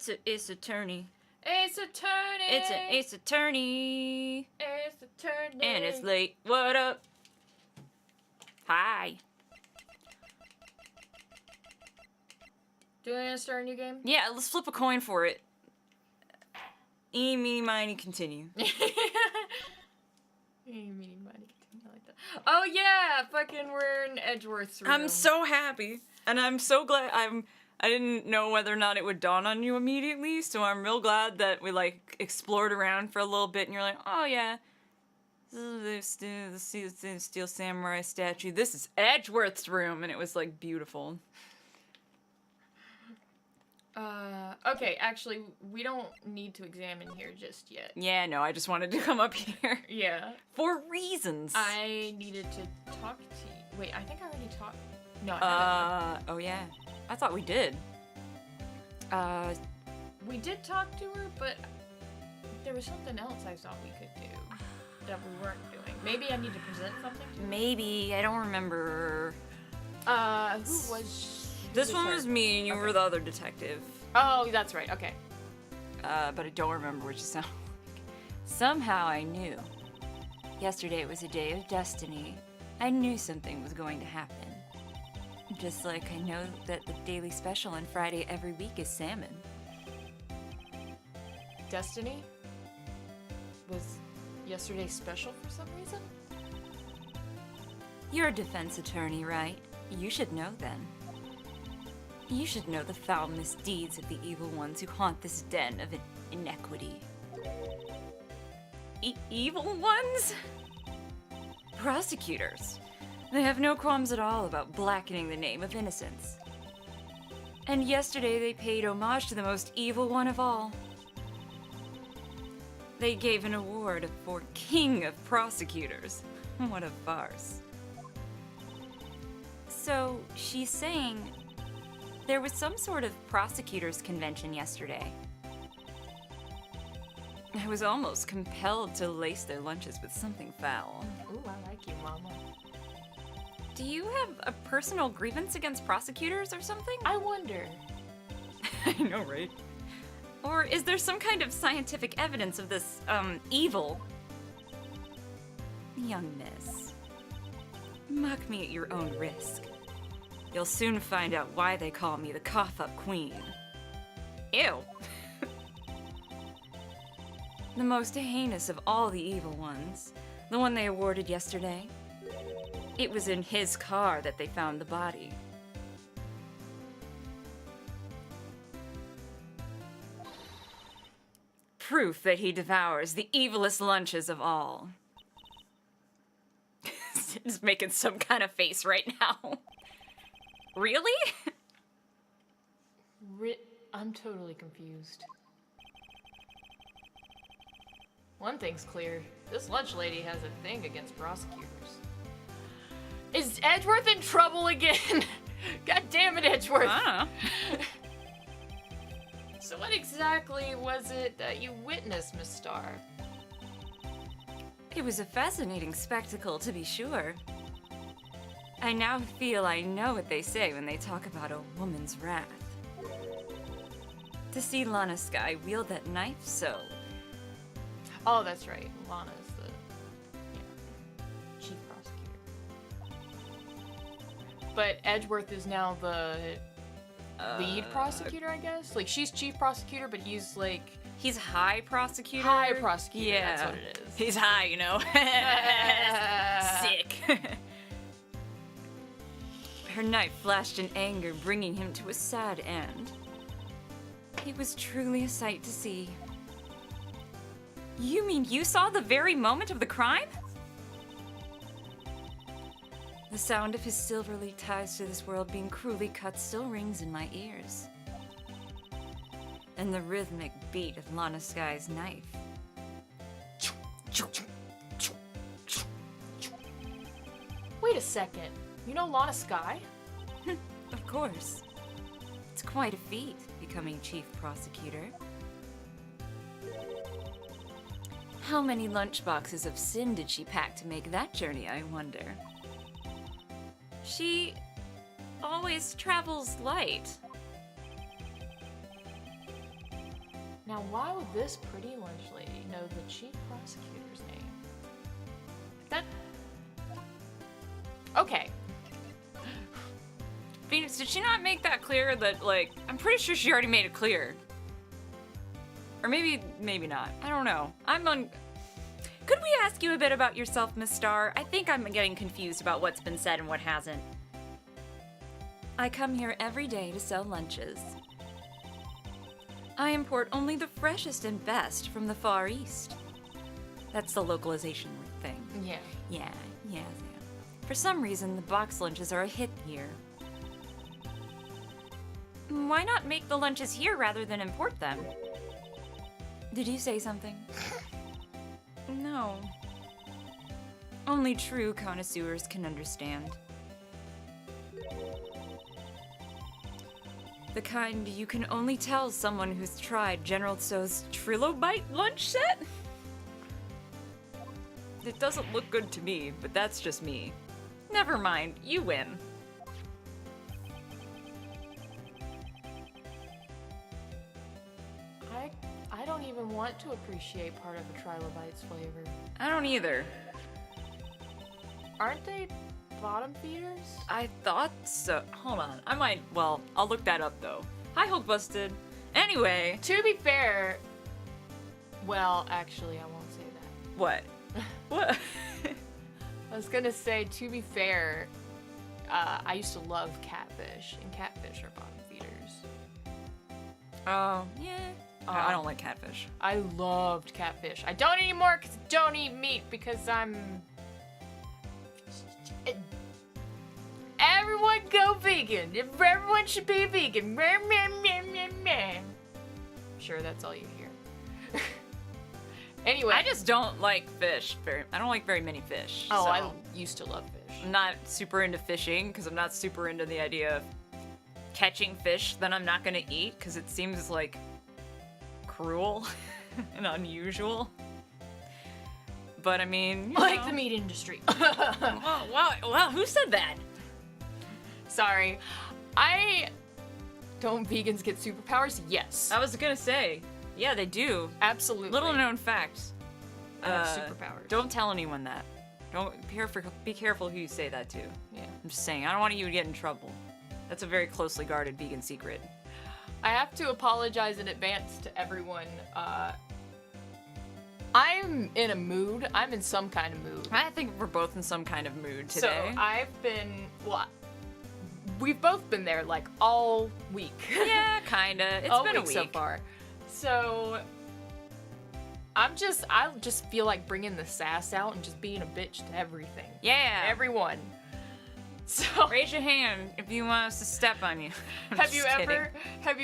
It's an ace attorney. Ace attorney. It's an ace attorney. Ace attorney. And it's late. What up? Hi. Do you want to start a new game? Yeah, let's flip a coin for it. Eeny, meeny, miny, continue. Eeny, meeny, miny, continue. I like that. Oh yeah, fucking we're in Edgeworth's room. I'm so happy, and I'm so glad. I didn't know whether or not it would dawn on you immediately, so I'm real glad that we like explored around for a little bit, and you're like, oh yeah, this is the Steel Samurai statue. This is Edgeworth's room, and it was like beautiful. Okay, actually, we don't need to examine here just yet. Yeah, no, I just wanted to come up here. Yeah. For reasons. I needed to talk to you. Wait, I think I already talked. No, I haven't. Oh yeah. I thought we did. We did talk to her, but there was something else I thought we could do that we weren't doing. Maybe I need to present something to her? Maybe, I don't remember. Who was... This one was me, and you were the other detective. Oh, that's right, okay. But I don't remember which sound. Somehow I knew. Yesterday was a day of destiny. I knew something was going to happen. Just like I know that the daily special on Friday every week is salmon. Destiny? Was yesterday special for some reason? You're a defense attorney, right? You should know then. You should know the foul misdeeds of the evil ones who haunt this den of inequity. Evil ones? Prosecutors. They have no qualms at all about blackening the name of innocence. And yesterday they paid homage to the most evil one of all. They gave an award for King of Prosecutors. What a farce. So, she's saying there was some sort of prosecutors' convention yesterday. I was almost compelled to lace their lunches with something foul. Ooh, I like you, Mama. Do you have a personal grievance against prosecutors or something? I wonder. I know, right? Or is there some kind of scientific evidence of this, evil? Young miss, mock me at your own risk. You'll soon find out why they call me the cough-up queen. Ew. The most heinous of all the evil ones, the one they awarded yesterday. It was in his car that they found the body. Proof that he devours the evilest lunches of all. Just making some kind of face right now. Really? I'm totally confused. One thing's clear. This lunch lady has a thing against prosecutors. Is Edgeworth in trouble again? God damn it, Edgeworth. I don't know. So what exactly was it that you witnessed, Miss Starr? It was a fascinating spectacle, to be sure. I now feel I know what they say when they talk about a woman's wrath. To see Lana Skye wield that knife so... Oh, that's right. Lana is the chief prosecutor. But Edgeworth is now the lead prosecutor, I guess? Like, she's chief prosecutor, but he's like... He's high prosecutor? High prosecutor, yeah. That's what it is. He's high, you know. Sick. Her knife flashed in anger, bringing him to a sad end. It was truly a sight to see. You mean you saw the very moment of the crime? The sound of his silverly ties to this world being cruelly cut still rings in my ears. And the rhythmic beat of Lana Skye's knife. Wait a second. You know Lana Skye? Of course. It's quite a feat, becoming chief prosecutor. How many lunchboxes of sin did she pack to make that journey, I wonder? She always travels light. Now, why would this pretty lunch lady know the chief prosecutor's name? That... Okay. Phoenix, did she not make that clear that, like, I'm pretty sure she already made it clear. Or maybe not. I don't know. Could we ask you a bit about yourself, Miss Star? I think I'm getting confused about what's been said and what hasn't. I come here every day to sell lunches. I import only the freshest and best from the Far East. That's the localization thing. Yeah. Yeah. For some reason, the box lunches are a hit here. Why not make the lunches here rather than import them? Did you say something? No. Only true connoisseurs can understand. The kind you can only tell someone who's tried General Tso's Trilobite lunch set? It doesn't look good to me, but that's just me. Never mind, you win. I don't even want to appreciate part of a Trilobite's flavor. I don't either. Aren't they bottom feeders? I thought so. Hold on. I'll look that up though. Hi, Hulk Busted. Anyway. To be fair, well, actually, I won't say that. What? What? I was gonna say, to be fair, I used to love catfish, and catfish are bottom feeders. Oh, yeah. I don't like catfish. I loved catfish. I don't anymore because I don't eat meat because I'm... Everyone go vegan. Everyone should be vegan. Sure, that's all you hear. Anyway. I just don't like fish. I don't like very many fish. Oh, so I used to love fish. I'm not super into fishing because I'm not super into the idea of catching fish that I'm not gonna eat because it seems like cruel and unusual. But I mean, like the meat industry. Wow, who said that? Sorry. Don't vegans get superpowers? Yes. I was gonna say, yeah, they do. Absolutely. Little known fact. I have superpowers. Don't tell anyone that. Don't be careful who you say that to. Yeah. I'm just saying, I don't want you to get in trouble. That's a very closely guarded vegan secret. I have to apologize in advance to everyone. I'm in a mood. I'm in some kind of mood. I think we're both in some kind of mood today. So we've both been there like all week. Yeah, kinda. It's been a week so far. So I just feel like bringing the sass out and just being a bitch to everything. Yeah. Everyone. So raise your hand if you want us to step on you. Have you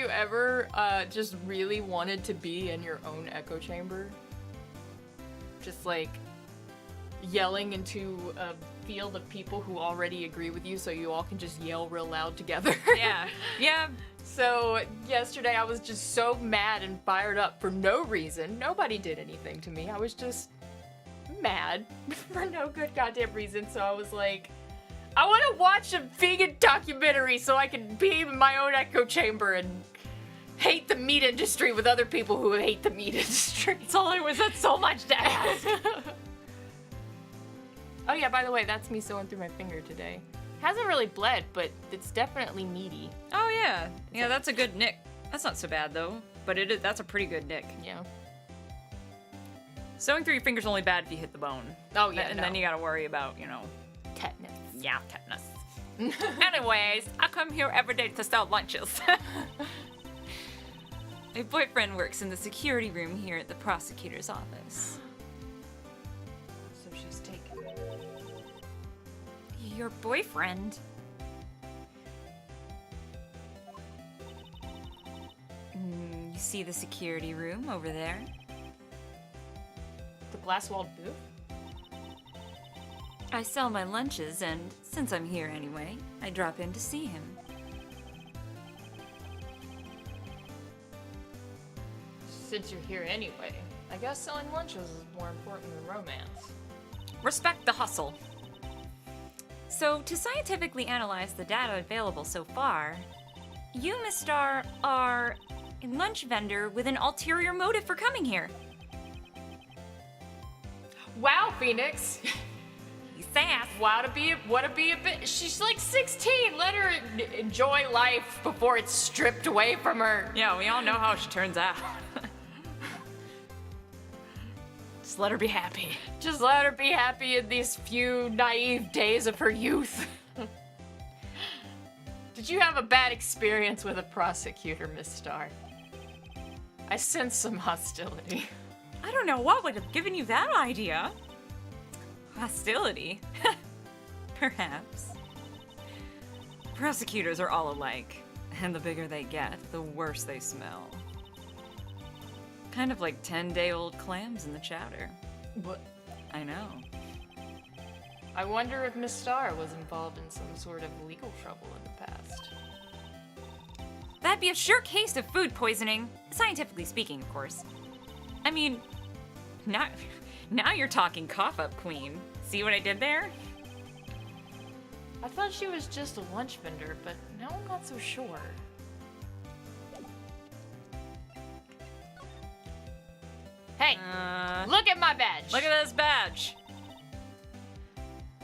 ever just really wanted to be in your own echo chamber? Just like yelling into a field of people who already agree with you so you all can just yell real loud together. Yeah. So yesterday I was just so mad and fired up for no reason. Nobody did anything to me. I was just mad for no good goddamn reason. So I was like, I want to watch a vegan documentary so I can be in my own echo chamber and hate the meat industry with other people who hate the meat industry. That's all I was. That's so much to ask. Oh yeah, by the way, that's me sewing through my finger today. Hasn't really bled, but it's definitely meaty. Oh yeah. Yeah, that's a good nick. That's not so bad though, but that's a pretty good nick. Yeah. Sewing through your finger's only bad if you hit the bone. Oh yeah, and then you gotta worry about, tetanus. Yeah, tetanus. Anyways, I come here every day to sell lunches. My boyfriend works in the security room here at the prosecutor's office. So she's taken. Your boyfriend? You see the security room over there? The glass-walled booth? I sell my lunches, and since I'm here anyway, I drop in to see him. Since you're here anyway, I guess selling lunches is more important than romance. Respect the hustle. So, to scientifically analyze the data available so far, you, Miss Star, are a lunch vendor with an ulterior motive for coming here. Wow, Phoenix. He's sass. Wanna be a bit. She's like 16. Let her enjoy life before it's stripped away from her. Yeah, we all know how she turns out. Just let her be happy. Just let her be happy in these few naive days of her youth. Did you have a bad experience with a prosecutor, Miss Starr? I sense some hostility. I don't know what would have given you that idea. Hostility? Perhaps. Prosecutors are all alike, and the bigger they get, the worse they smell. Kind of like 10-day-old clams in the chowder. What? I know. I wonder if Miss Starr was involved in some sort of legal trouble in the past. That'd be a sure case of food poisoning, scientifically speaking, of course. I mean, now you're talking cough-up queen. See what I did there? I thought she was just a lunch vendor, but now I'm not so sure. Hey, look at my badge. Look at this badge.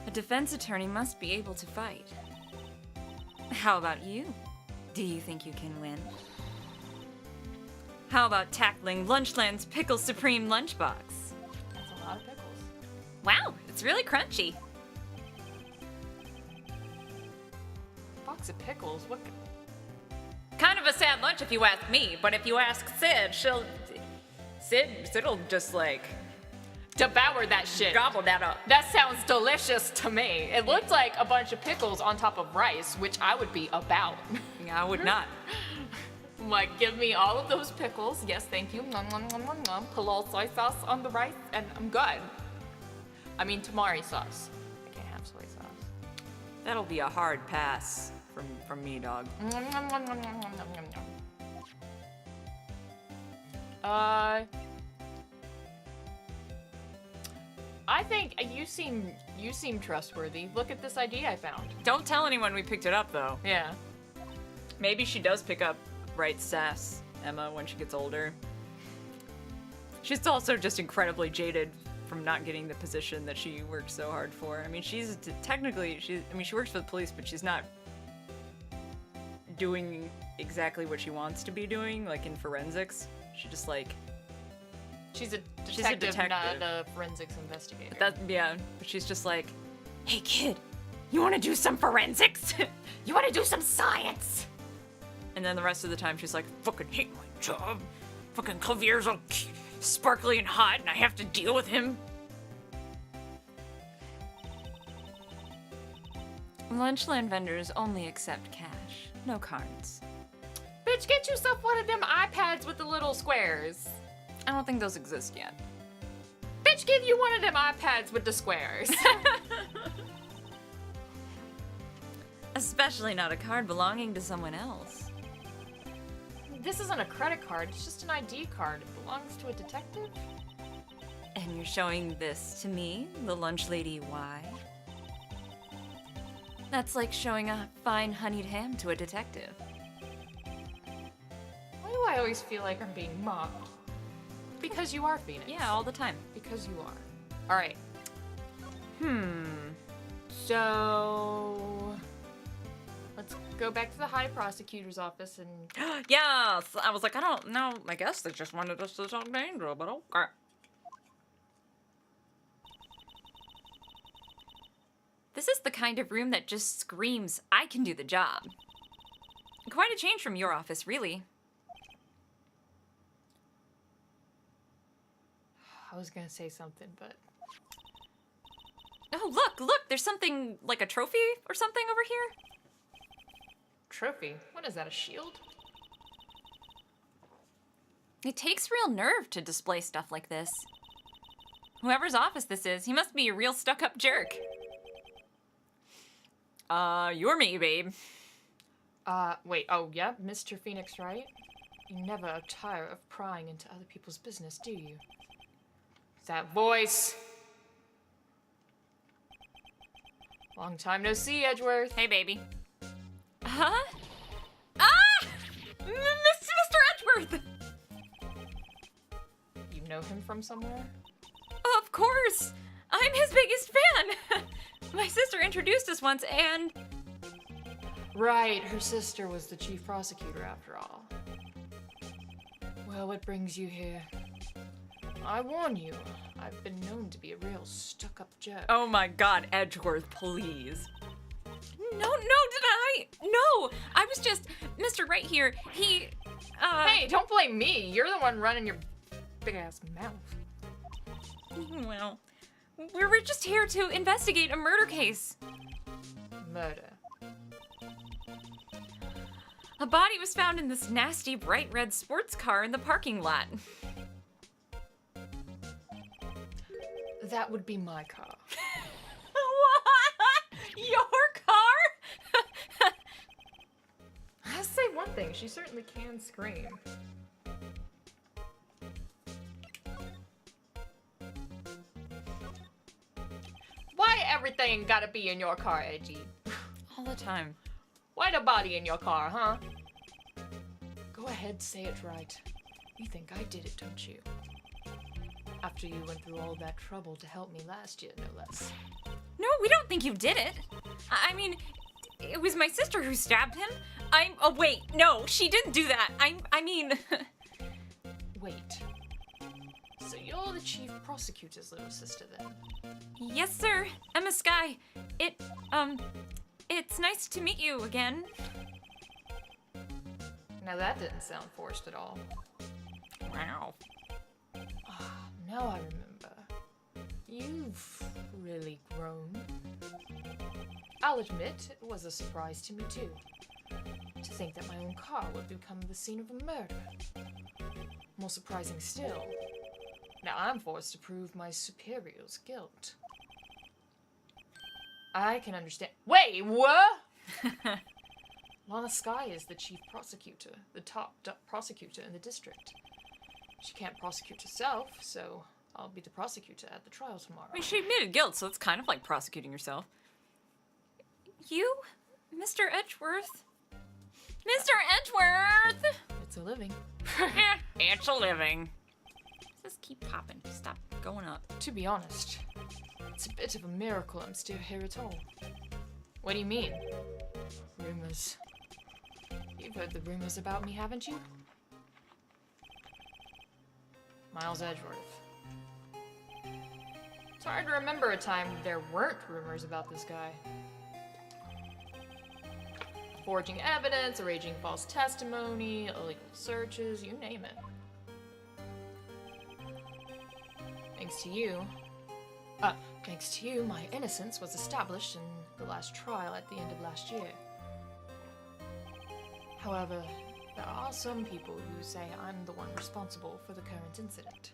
A defense attorney must be able to fight. How about you? Do you think you can win? How about tackling Lunchland's Pickle Supreme lunchbox? That's a lot of pickles. Wow, it's really crunchy. Box of pickles? What? Kind of a sad lunch if you ask me, but if you ask Cid, Cid'll just like Devour that shit. gobble that up. That sounds delicious to me. It looked like a bunch of pickles on top of rice, which I would be about. Yeah, I would not. I'm like, give me all of those pickles. Yes, thank you. Nom, nom, nom, nom, nom. Put a little soy sauce on the rice, and I'm good. I mean, tamari sauce. I can't have soy sauce. That'll be a hard pass from me, dog. Nom, nom, nom, nom, nom, nom, nom, nom. I think you seem trustworthy. Look at this ID I found. Don't tell anyone we picked it up, though. Yeah. Maybe she does pick up right sass, Emma, when she gets older. She's also just incredibly jaded from not getting the position that she worked so hard for. I mean, she works for the police, but she's not doing exactly what she wants to be doing, like in forensics. She just like... She's a She's a detective, detective. not a forensics investigator. But she's just like, hey kid, you want to do some forensics? You want to do some science? And then the rest of the time she's like, fucking hate my job. Fucking Clavier's all sparkly and hot and I have to deal with him. Lunchland vendors only accept cash, no cards. Bitch, get yourself one of them iPads with the little squares. I don't think those exist yet. Bitch, give you one of them iPads with the squares. Especially not a card belonging to someone else. This isn't a credit card, it's just an ID card. It belongs to a detective? And you're showing this to me, the lunch lady, why? That's like showing a fine honeyed ham to a detective. Why do I always feel like I'm being mocked? Because you are, Phoenix. Yeah, all the time. Because you are. Alright. So... let's go back to the high prosecutor's office and... Yes! I was like, I don't know. I guess they just wanted us to talk to Angel, but okay. This is the kind of room that just screams, I can do the job. Quite a change from your office, really. I was gonna say something, but... Oh, look, there's something, like a trophy or something over here. Trophy? What is that, a shield? It takes real nerve to display stuff like this. Whoever's office this is, he must be a real stuck-up jerk. You're me, babe. Wait, oh yeah? Mr. Phoenix, right? You never tire of prying into other people's business, do you? That voice. Long time no see, Edgeworth. Hey, baby. Huh? Ah! Mr. Edgeworth! You know him from somewhere? Of course! I'm his biggest fan! My sister introduced us once, and... Right, her sister was the chief prosecutor after all. Well, what brings you here? I warn you, I've been known to be a real stuck-up jerk. Oh my god, Edgeworth, please. No, did I? No! I was just... Mr. Right here, he... Hey, don't blame me! You're the one running your big-ass mouth. Well, we were just here to investigate a murder case. Murder. A body was found in this nasty bright red sports car in the parking lot. That would be my car. What? Your car? I'll say one thing, she certainly can scream. Why everything gotta be in your car, Edgy? All the time. Why the body in your car, huh? Go ahead, say it right. You think I did it, don't you? After you went through all that trouble to help me last year, no less. No, we don't think you did it. I mean, it was my sister who stabbed him. Oh wait, no, she didn't do that. I mean... Wait. So you're the chief prosecutor's little sister then? Yes, sir. Emma Sky. It's nice to meet you again. Now that didn't sound forced at all. Wow. Now I remember. You've really grown. I'll admit, it was a surprise to me too. To think that my own car would become the scene of a murder. More surprising still, now I'm forced to prove my superior's guilt. I can understand— Wait, what? Lana Sky is the chief prosecutor, the top prosecutor in the district. She can't prosecute herself, so I'll be the prosecutor at the trial tomorrow. I mean, she admitted guilt, so it's kind of like prosecuting yourself. You? Mr. Edgeworth? Mr. Edgeworth! It's a living. It's a living. Just keep popping. Stop going up. To be honest, it's a bit of a miracle I'm still here at all. What do you mean? Rumors. You've heard the rumors about me, haven't you? Miles Edgeworth. It's hard to remember a time there weren't rumors about this guy. Forging evidence, arranging false testimony, illegal searches, you name it. Thanks to you, my innocence was established in the last trial at the end of last year. However, there are some people who say I'm the one responsible for the current incident.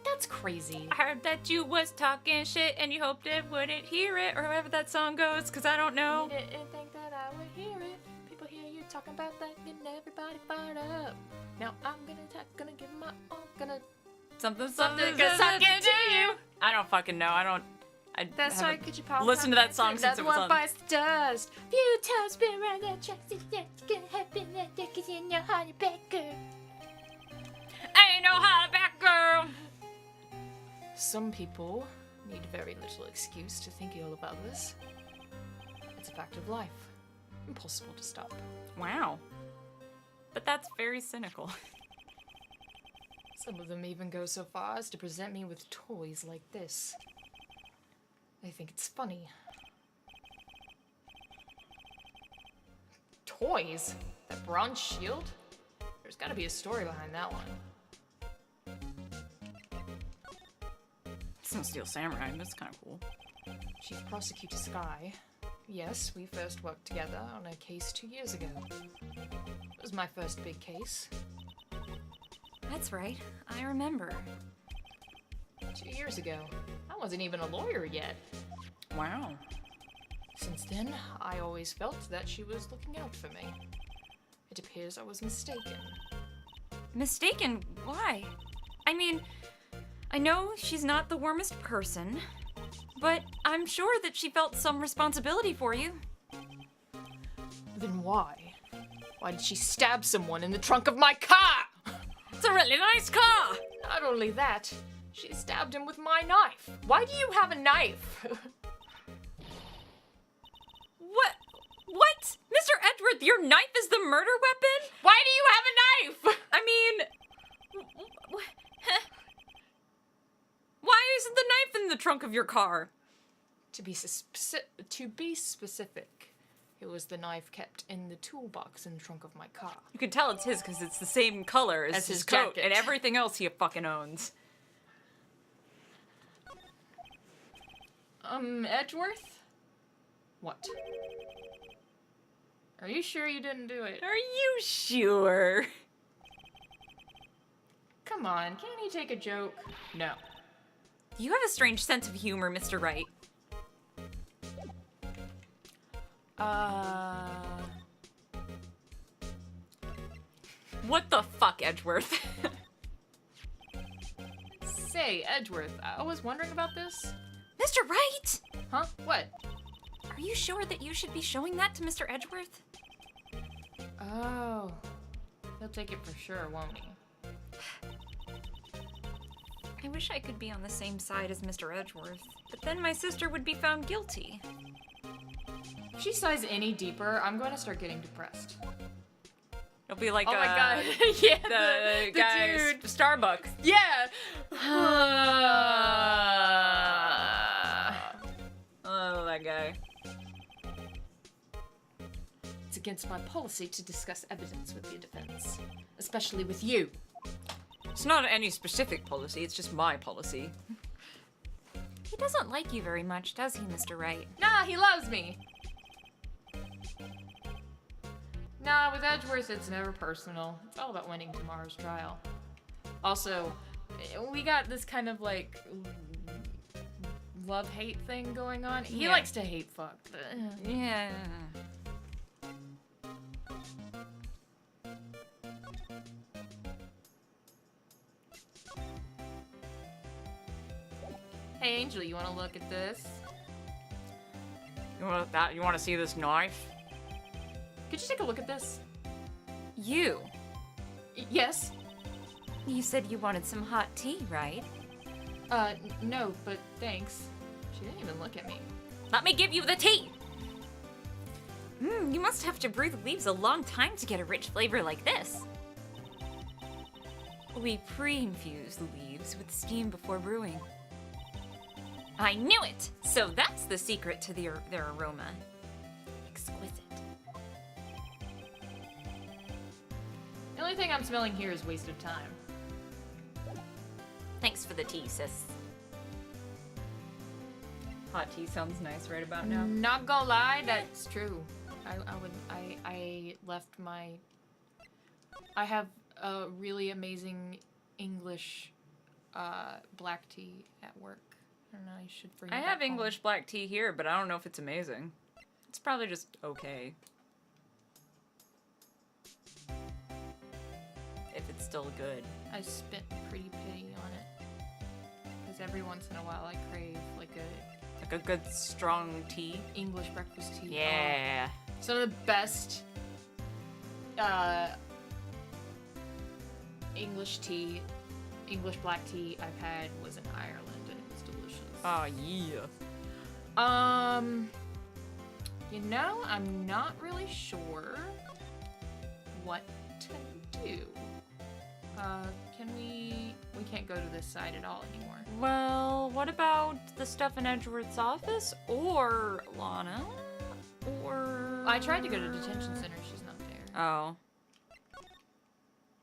That's crazy. I heard that you was talking shit and you hoped it wouldn't hear it, or however that song goes, because I don't know. You didn't think that I would hear it. People hear you talking about that, getting everybody fired up. Now I'm gonna give my all, gonna... Something, cause I'm getting to you. I don't fucking know. That's why could you pop listened to that song since it was on. Another one bites the dust. Few times been around that track, it's gonna happen that day, 'cause you know how you back, girl. Ain't no holler back, girl. Some people need very little excuse to think ill of others. It's a fact of life. Impossible to stop. Wow. But that's very cynical. Some of them even go so far as to present me with toys like this. They think it's funny. Toys? That bronze shield? There's gotta be a story behind that one. It's no Steel Samurai, but it's kind of cool. Chief Prosecutor Sky. Yes, we first worked together on a case 2 years ago. It was my first big case. That's right. I remember. 2 years ago. I wasn't even a lawyer yet. Wow. Since then, I always felt that she was looking out for me. It appears I was mistaken. Mistaken? Why? I mean, I know she's not the warmest person, but I'm sure that she felt some responsibility for you. Then why? Why did she stab someone in the trunk of my car? It's a really nice car! Not only that, she stabbed him with my knife. Why do you have a knife? What? Mr. Edgeworth, your knife is the murder weapon? Why do you have a knife? I mean... Why isn't the knife in the trunk of your car? To be specific, it was the knife kept in the toolbox in the trunk of my car. You can tell it's his because it's the same color as his coat jacket. and everything else he fucking owns. Edgeworth? What? Are you sure you didn't do it? Are you sure? Come on, can't he take a joke? No. You have a strange sense of humor, Mr. Wright. What the fuck, Edgeworth? Say, Edgeworth, I was wondering about this. Mr. Wright! Huh? What? Are you sure that you should be showing that to Mr. Edgeworth? Oh. He'll take it for sure, won't he? I wish I could be on the same side as Mr. Edgeworth, but then my sister would be found guilty. If she sighs any deeper, I'm going to start getting depressed. It'll be like, oh my god, yeah, the guy, dude. Starbucks. Yeah! Oh, that guy. It's against my policy to discuss evidence with the defense, especially with you. It's not any specific policy, it's just my policy. He doesn't like you very much, does he, Mr. Wright? Nah, he loves me. Nah, with Edgeworth, it's never personal. It's all about winning tomorrow's trial. Also, we got this kind of like love-hate thing going on. He likes to hate fuck. Yeah. Hey, Angel, you want to look at this? You want that? You want to see this knife? Could you take a look at this? You? Yes. You said you wanted some hot tea, right? No, but thanks. She didn't even look at me. Let me give you the tea! You must have to brew the leaves a long time to get a rich flavor like this. We pre-infuse the leaves with steam before brewing. I knew it! So that's the secret to their aroma. Exquisite. The only thing I'm smelling here is waste of time. Thanks for the tea, sis. Hot tea sounds nice right about now. Not gonna lie, that's true. I left my... I have a really amazing English black tea at work. I don't know, I should bring it I back have home. English black tea here, but I don't know if it's amazing. It's probably just okay. If it's still good. I spent a pretty penny on it. Because every once in a while I crave like Like a good strong tea. English breakfast tea. Yeah. Some of the best English tea, English black tea I've had was in Ireland, and it was delicious. Oh, yeah. You know, I'm not really sure what to do. We can't go to this side at all anymore. Well, what about the stuff in Edgeworth's office? Or Lana? Or... I tried to go to detention center, she's not there. Oh.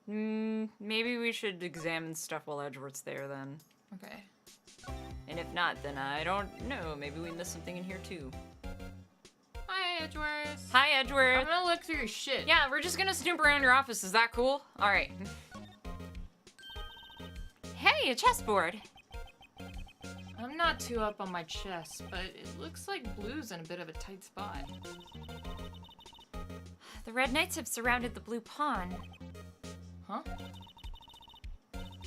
Maybe we should examine stuff while Edgeworth's there then. Okay. And if not, then I don't know. Maybe we missed something in here too. Hi, Edgeworth. Hi, Edgeworth. I'm gonna look through your shit. Yeah, we're just gonna snoop around your office. Is that cool? Alright. Hey, a chessboard. I'm not too up on my chess, but it looks like Blue's in a bit of a tight spot. The Red Knights have surrounded the Blue Pawn. Huh?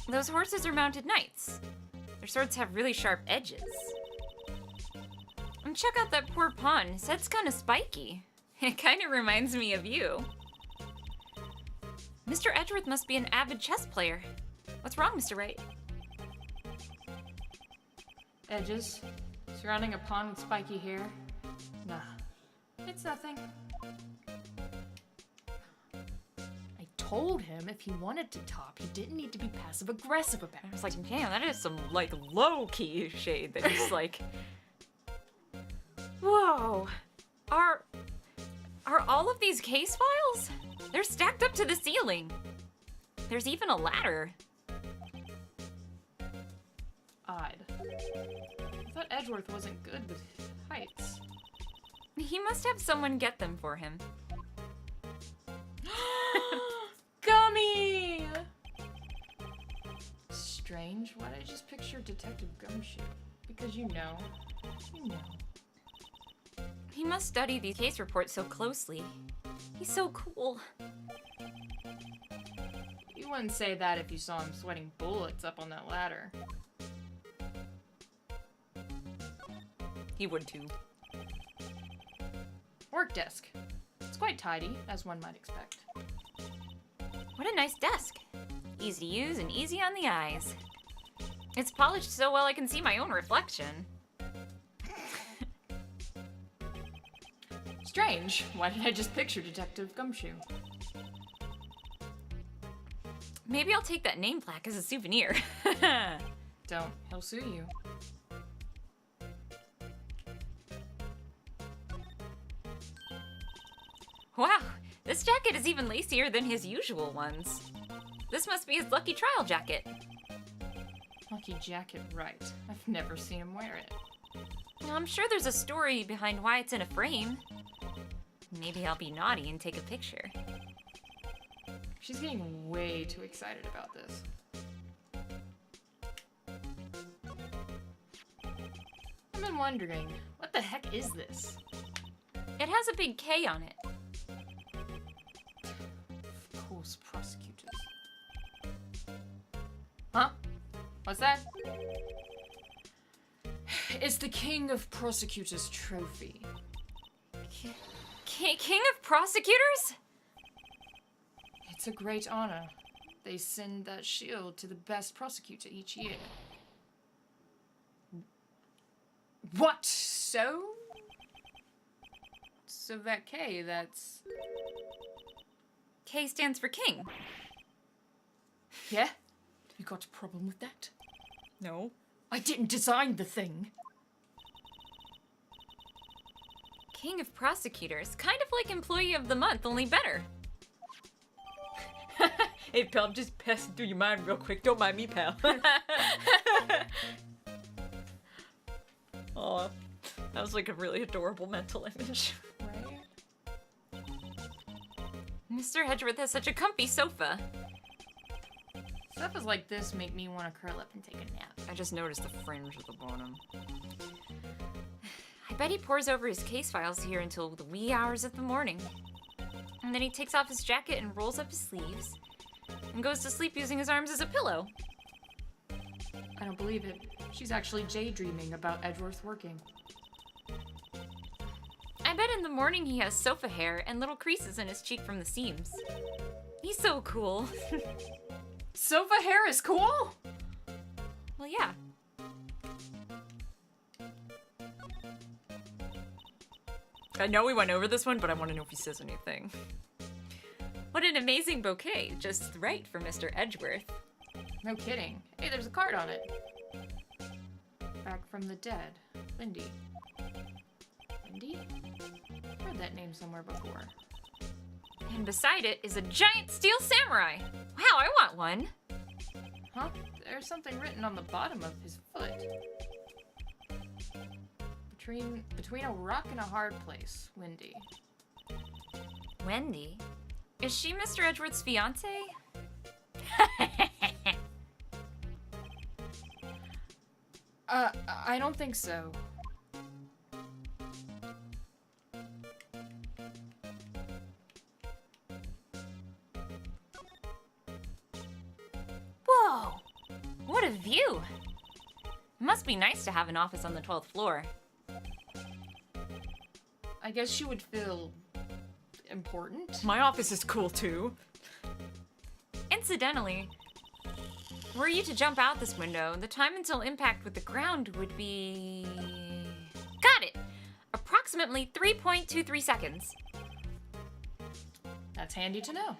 Those horses are mounted knights. Their swords have really sharp edges. And check out that poor pawn. His head's kind of spiky. It kind of reminds me of you. Mr. Edgeworth must be an avid chess player. What's wrong, Mr. Wright? Edges, surrounding a pawn with spiky hair. Nah, it's nothing. I told him if he wanted to top, he didn't need to be passive-aggressive about I it. was like, damn, that is some, like, low-key shade that he's like... Whoa. Are all of these case files? They're stacked up to the ceiling. There's even a ladder. Odd. I thought Edgeworth wasn't good with heights. He must have someone get them for him. Gummy! Strange. Why did I just picture Detective Gumshoe? Because you know. You know. He must study these case reports so closely. He's so cool. You wouldn't say that if you saw him sweating bullets up on that ladder. He would too. Work desk. It's quite tidy, as one might expect. What a nice desk. Easy to use and easy on the eyes. It's polished so well I can see my own reflection. Strange. Why did I just picture Detective Gumshoe? Maybe I'll take that name plaque as a souvenir. Don't. He'll sue you. Wow, this jacket is even lacier than his usual ones. This must be his lucky trial jacket. Lucky jacket, right. I've never seen him wear it. I'm sure there's a story behind why it's in a frame. Maybe I'll be naughty and take a picture. She's getting way too excited about this. I've been wondering, what the heck is this? It has a big K on it. Of course, prosecutors. Huh? What's that? It's the King of Prosecutors trophy. King of Prosecutors? It's a great honor. They send that shield to the best prosecutor each year. What? So that K, that's... K stands for king. Yeah? You got a problem with that? No. I didn't design the thing. King of Prosecutors. Kind of like Employee of the Month, only better. Hey, pal, I'm just passing through your mind real quick. Don't mind me, pal. Aw. That was like a really adorable mental image. Right? Mr. Edgeworth has such a comfy sofa. Sofas like this make me want to curl up and take a nap. I just noticed the fringe at the bottom. I bet he pores over his case files here until the wee hours of the morning. And then he takes off his jacket and rolls up his sleeves and goes to sleep using his arms as a pillow. I don't believe it. She's actually daydreaming about Edgeworth working. I bet in the morning he has sofa hair and little creases in his cheek from the seams. He's so cool. Sofa hair is cool? Well, yeah. I know we went over this one, but I want to know if he says anything. What an amazing bouquet. Just right for Mr. Edgeworth. No kidding. Hey, there's a card on it. Back from the dead. Lindy. Lindy? I've heard that name somewhere before. And beside it is a giant steel samurai. Wow, I want one. Huh? There's something written on the bottom of his foot. Between a rock and a hard place, Wendy. Wendy? Is she Mr. Edgeworth's fiance? I don't think so. Whoa! What a view! It must be nice to have an office on the 12th floor. I guess she would feel important. My office is cool too. Incidentally, were you to jump out this window, the time until impact with the ground would be... Got it! Approximately 3.23 seconds. That's handy to know.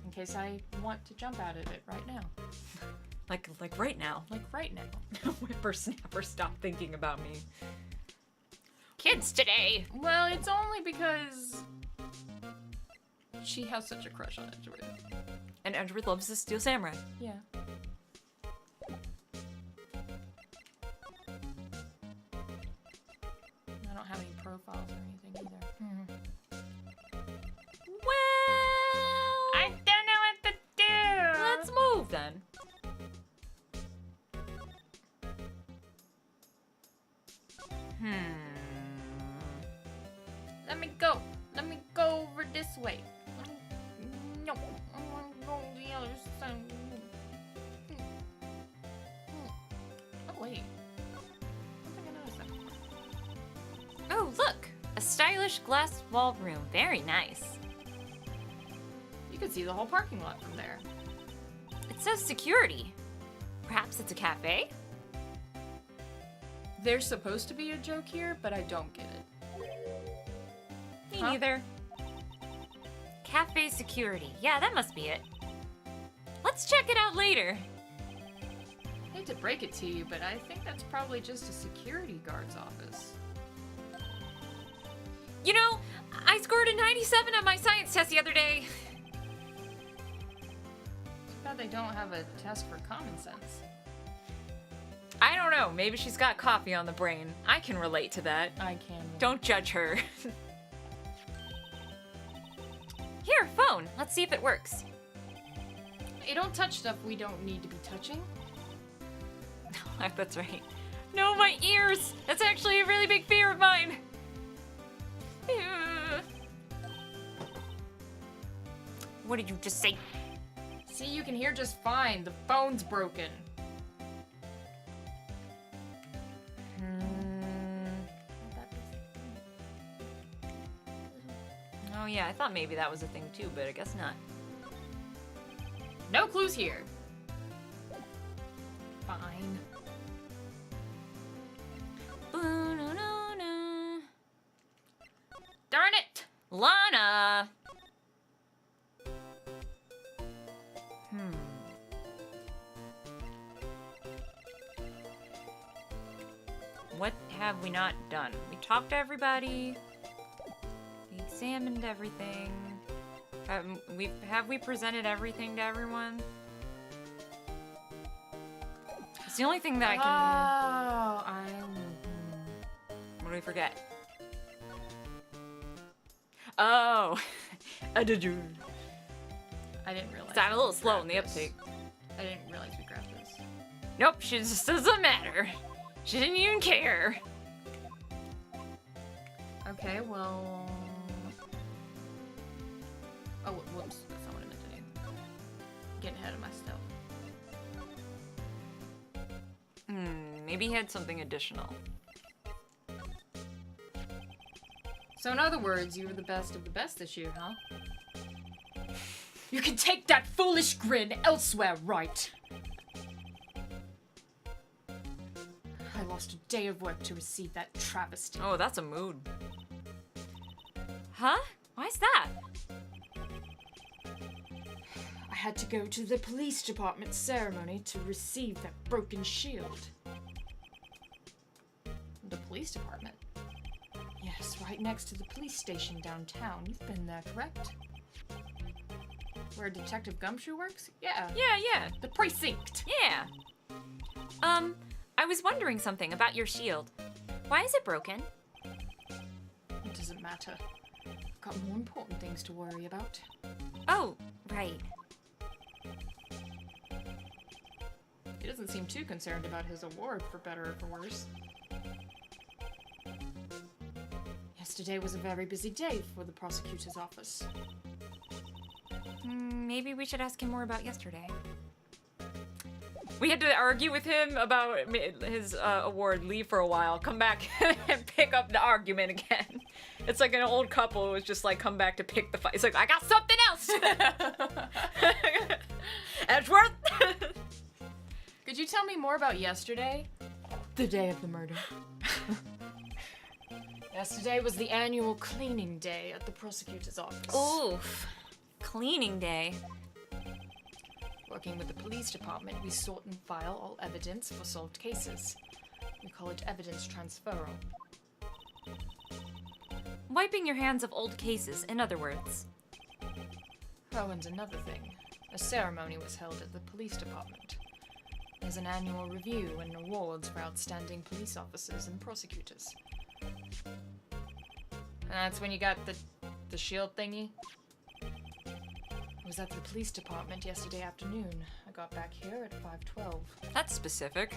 In case I want to jump out of it right now. Like right now. Like right now. Whippersnapper, stop thinking about me. Kids today! Well, it's only because she has such a crush on Edgeworth. And Edgeworth loves the Steel Samurai. Yeah. I don't have any profiles or anything either. Well... I don't know what to do! Let's move then. Let me go. Let me go over this way. No, I want to go the other side. Oh wait. I don't think I noticed that. Oh, look! A stylish glass walled room. Very nice. You can see the whole parking lot from there. It says security. Perhaps it's a cafe? There's supposed to be a joke here, but I don't get it. Me neither. Cafe security. Yeah, that must be it. Let's check it out later. I hate to break it to you, but I think that's probably just a security guard's office. You know, I scored a 97 on my science test the other day. Too bad they don't have a test for common sense. I don't know. Maybe she's got coffee on the brain. I can relate to that. I can. Don't judge her. Here, phone. Let's see if it works. You don't touch stuff we don't need to be touching. That's right. No, my ears! That's actually a really big fear of mine. What did you just say? See, you can hear just fine. The phone's broken. Oh yeah, I thought maybe that was a thing too, but I guess not. No clues here. Fine. Darn it! Lana! What have we not done? We talked to everybody. We examined everything. Have we presented everything to everyone? It's the only thing that I can... What did we forget? Oh! I didn't realize. I'm a little slow in the uptake. I didn't realize we grabbed this. Nope, she just doesn't matter. She didn't even care. Okay, well... Oh, whoops. That's not what I meant to do. Getting ahead of myself. Maybe he had something additional. So in other words, you were the best of the best this year, huh? You can take that foolish grin elsewhere, right? I lost a day of work to receive that travesty. Oh, that's a mood. Huh? Why's that? I had to go to the police department ceremony to receive that broken shield. The police department? Yes, right next to the police station downtown. You've been there, correct? Where Detective Gumshoe works? Yeah. Yeah. The precinct. Yeah. I was wondering something about your shield. Why is it broken? It doesn't matter. I've got more important things to worry about. Oh, right. He doesn't seem too concerned about his award, for better or for worse. Yesterday was a very busy day for the prosecutor's office. Maybe we should ask him more about yesterday. We had to argue with him about his award, leave for a while, come back and pick up the argument again. It's like an old couple who was just like, come back to pick the fight. It's like, I got something else! Edgeworth? Could you tell me more about yesterday? The day of the murder. Yesterday was the annual cleaning day at the prosecutor's office. Oof. Cleaning day. Working with the police department, we sort and file all evidence for solved cases. We call it evidence transferal. Wiping your hands of old cases, in other words. Oh, and another thing. A ceremony was held at the police department. There's an annual review and awards for outstanding police officers and prosecutors. And that's when you got the shield thingy? I was at the police department yesterday afternoon. I got back here at 5:12. That's specific.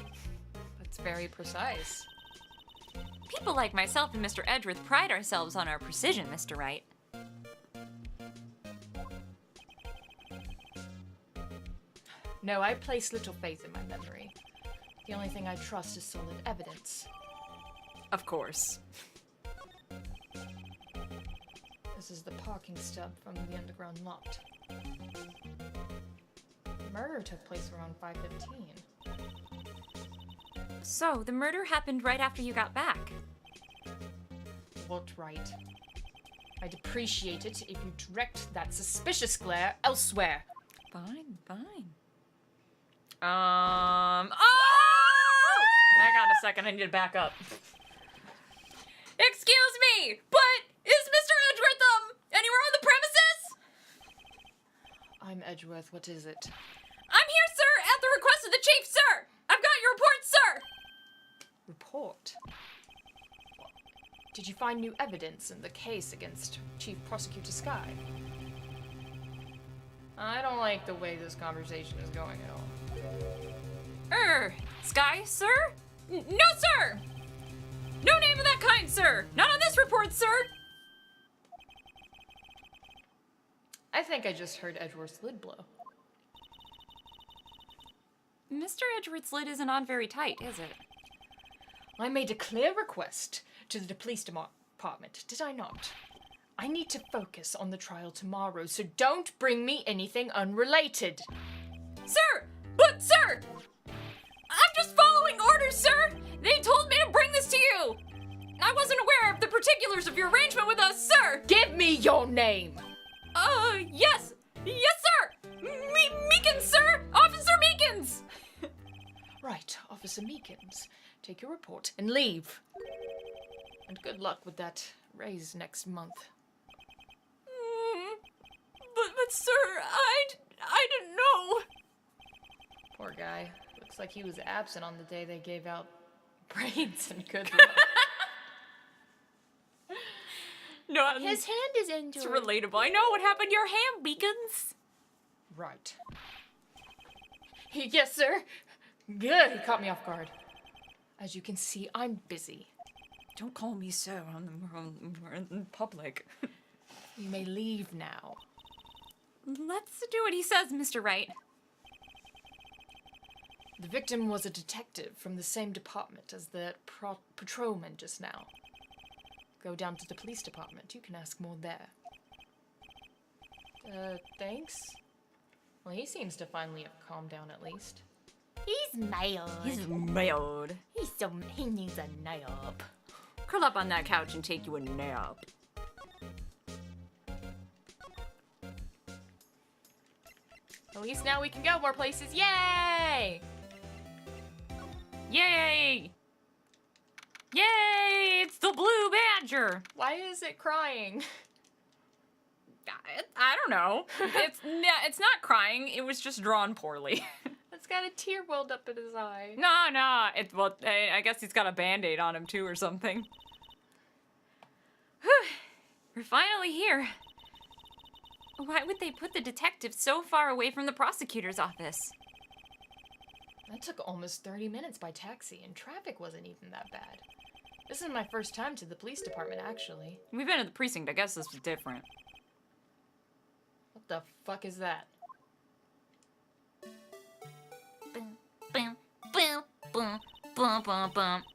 That's very precise. People like myself and Mr. Edgeworth pride ourselves on our precision, Mr. Wright. No, I place little faith in my memory. The only thing I trust is solid evidence. Of course. This is the parking stub from the underground lot. The murder took place around 5:15. So, the murder happened right after you got back. What right? I'd appreciate it if you direct that suspicious glare elsewhere. Fine, fine. Oh! Hang on a second, I need to back up. Excuse me, but is Mr. Edgeworth, anywhere on the premises? I'm Edgeworth, what is it? I'm here, sir, at the request of the chief, sir! I've got your report, sir! Report? Did you find new evidence in the case against Chief Prosecutor Sky? I don't like the way this conversation is going at all. Sky, sir? No, sir! No name of that kind, sir! Not on this report, sir! I think I just heard Edgeworth's lid blow. Mr. Edgeworth's lid isn't on very tight, is it? I made a clear request to the police department, did I not? I need to focus on the trial tomorrow, so don't bring me anything unrelated. Sir! But, sir! I'm just following orders, sir! They told me to bring this to you! I wasn't aware of the particulars of your arrangement with us, sir! Give me your name! Yes! Yes, sir! Meekins, sir! Officer Meekins! Right, Officer Meekins. Take your report and leave. And good luck with that raise next month. But sir, I didn't know. Poor guy. Looks like he was absent on the day they gave out brains and good luck. No, his hand is injured. It's relatable. I know what happened to your hand, Meekins. Right. Yes, sir. Good. He caught me off guard. As you can see, I'm busy. Don't call me so in public. You may leave now. Let's do what he says, Mr. Wright. The victim was a detective from the same department as the patrolman just now. Go down to the police department. You can ask more there. Thanks? Well, he seems to finally have calmed down at least. He's mild. He's mad. He needs a nap. Curl up on that couch and take you a nap. At least now we can go more places. Yay! Yay! Yay! It's the Blue Badger! Why is it crying? I don't know. It's not crying. It was just drawn poorly. It's got a tear welled up in his eye. No. I guess he's got a Band-Aid on him too or something. Whew. We're finally here. Why would they put the detective so far away from the prosecutor's office? That took almost 30 minutes by taxi, and traffic wasn't even that bad. This is my first time to the police department, actually. We've been at the precinct. I guess this was different. What the fuck is that? Boom, Bump, bump, bump.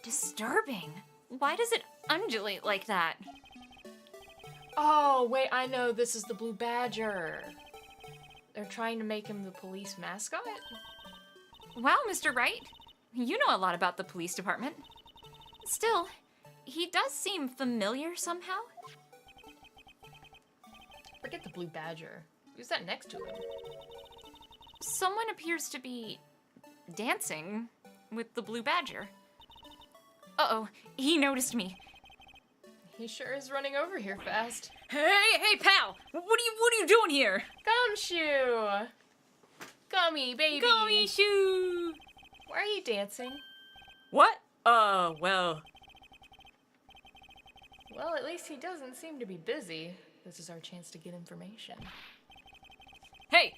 Disturbing. Why does it undulate like that? Oh, wait, I know. This is the Blue Badger. They're trying to make him the police mascot? Wow, Mr. Wright. You know a lot about the police department. Still, he does seem familiar somehow. Forget the Blue Badger. Who's that next to him? Someone appears to be dancing with the Blue Badger. Uh-oh, he noticed me. He sure is running over here fast. Hey, pal! What are you doing here? Gumshoe! Gummy, baby! Gummy shoe! Why are you dancing? What? Well... Well, at least he doesn't seem to be busy. This is our chance to get information. Hey!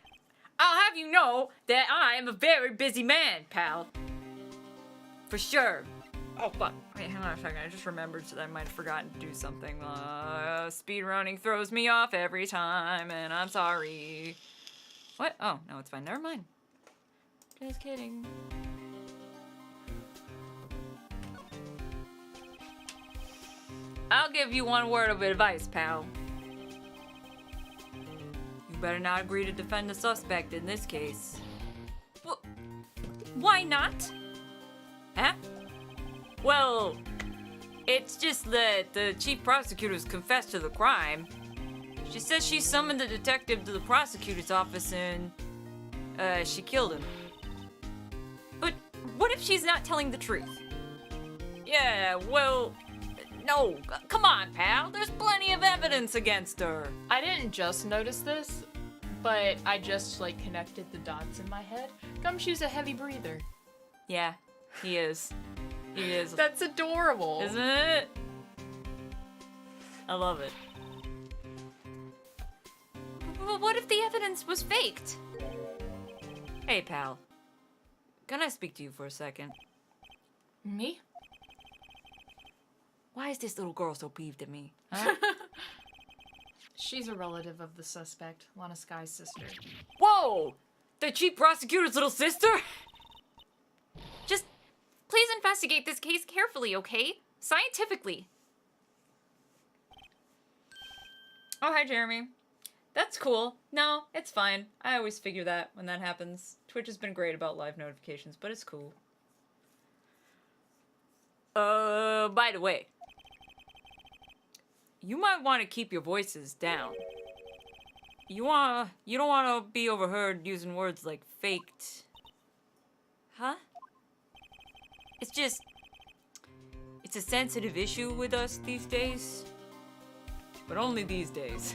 I'll have you know that I am a very busy man, pal. For sure. Oh, fuck. Wait, hang on a second. I just remembered that I might have forgotten to do something. Speedrunning throws me off every time, and I'm sorry. What? Oh, no, it's fine. Never mind. Just kidding. I'll give you one word of advice, pal. You better not agree to defend the suspect in this case. Why not? Huh? Well, it's just that the chief prosecutor's confessed to the crime. She says she summoned the detective to the prosecutor's office and, she killed him. But what if she's not telling the truth? Yeah, well, no, come on, pal. There's plenty of evidence against her. I didn't just notice this, but I just, connected the dots in my head. Gumshoe's a heavy breather. Yeah, he is. He is. That's adorable. Isn't it? I love it. But what if the evidence was faked? Hey, pal. Can I speak to you for a second? Me? Why is this little girl so peeved at me? Huh? She's a relative of the suspect, Lana Sky's sister. Whoa! The chief prosecutor's little sister? Just please investigate this case carefully, okay? Scientifically. Oh, hi, Jeremy. That's cool. No, it's fine. I always figure that when that happens. Twitch has been great about live notifications, but it's cool. By the way, you might want to keep your voices down. You don't want to be overheard using words like faked. Huh? It's a sensitive issue with us these days. But only these days.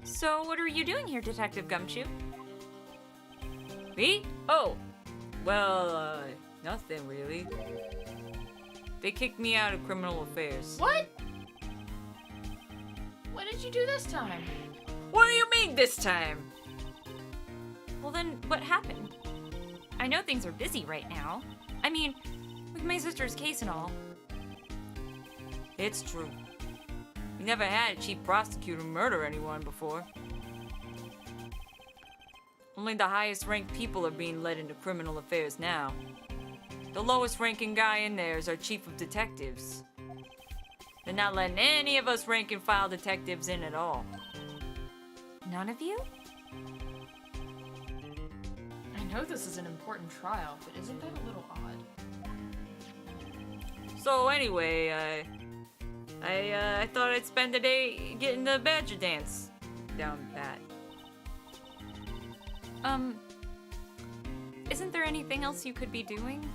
So, what are you doing here, Detective Gumshoe? Me? Oh, well, nothing really. They kicked me out of criminal affairs. What? What did you do this time? What do you mean this time? Well then, what happened? I know things are busy right now. I mean, with my sister's case and all. It's true. We never had a chief prosecutor murder anyone before. Only the highest ranked people are being led into criminal affairs now. The lowest ranking guy in there is our chief of detectives. They're not letting any of us rank and file detectives in at all. None of you? I know this is an important trial, but isn't that a little odd? So anyway, I thought I'd spend the day getting the badger dance down pat. Isn't there anything else you could be doing?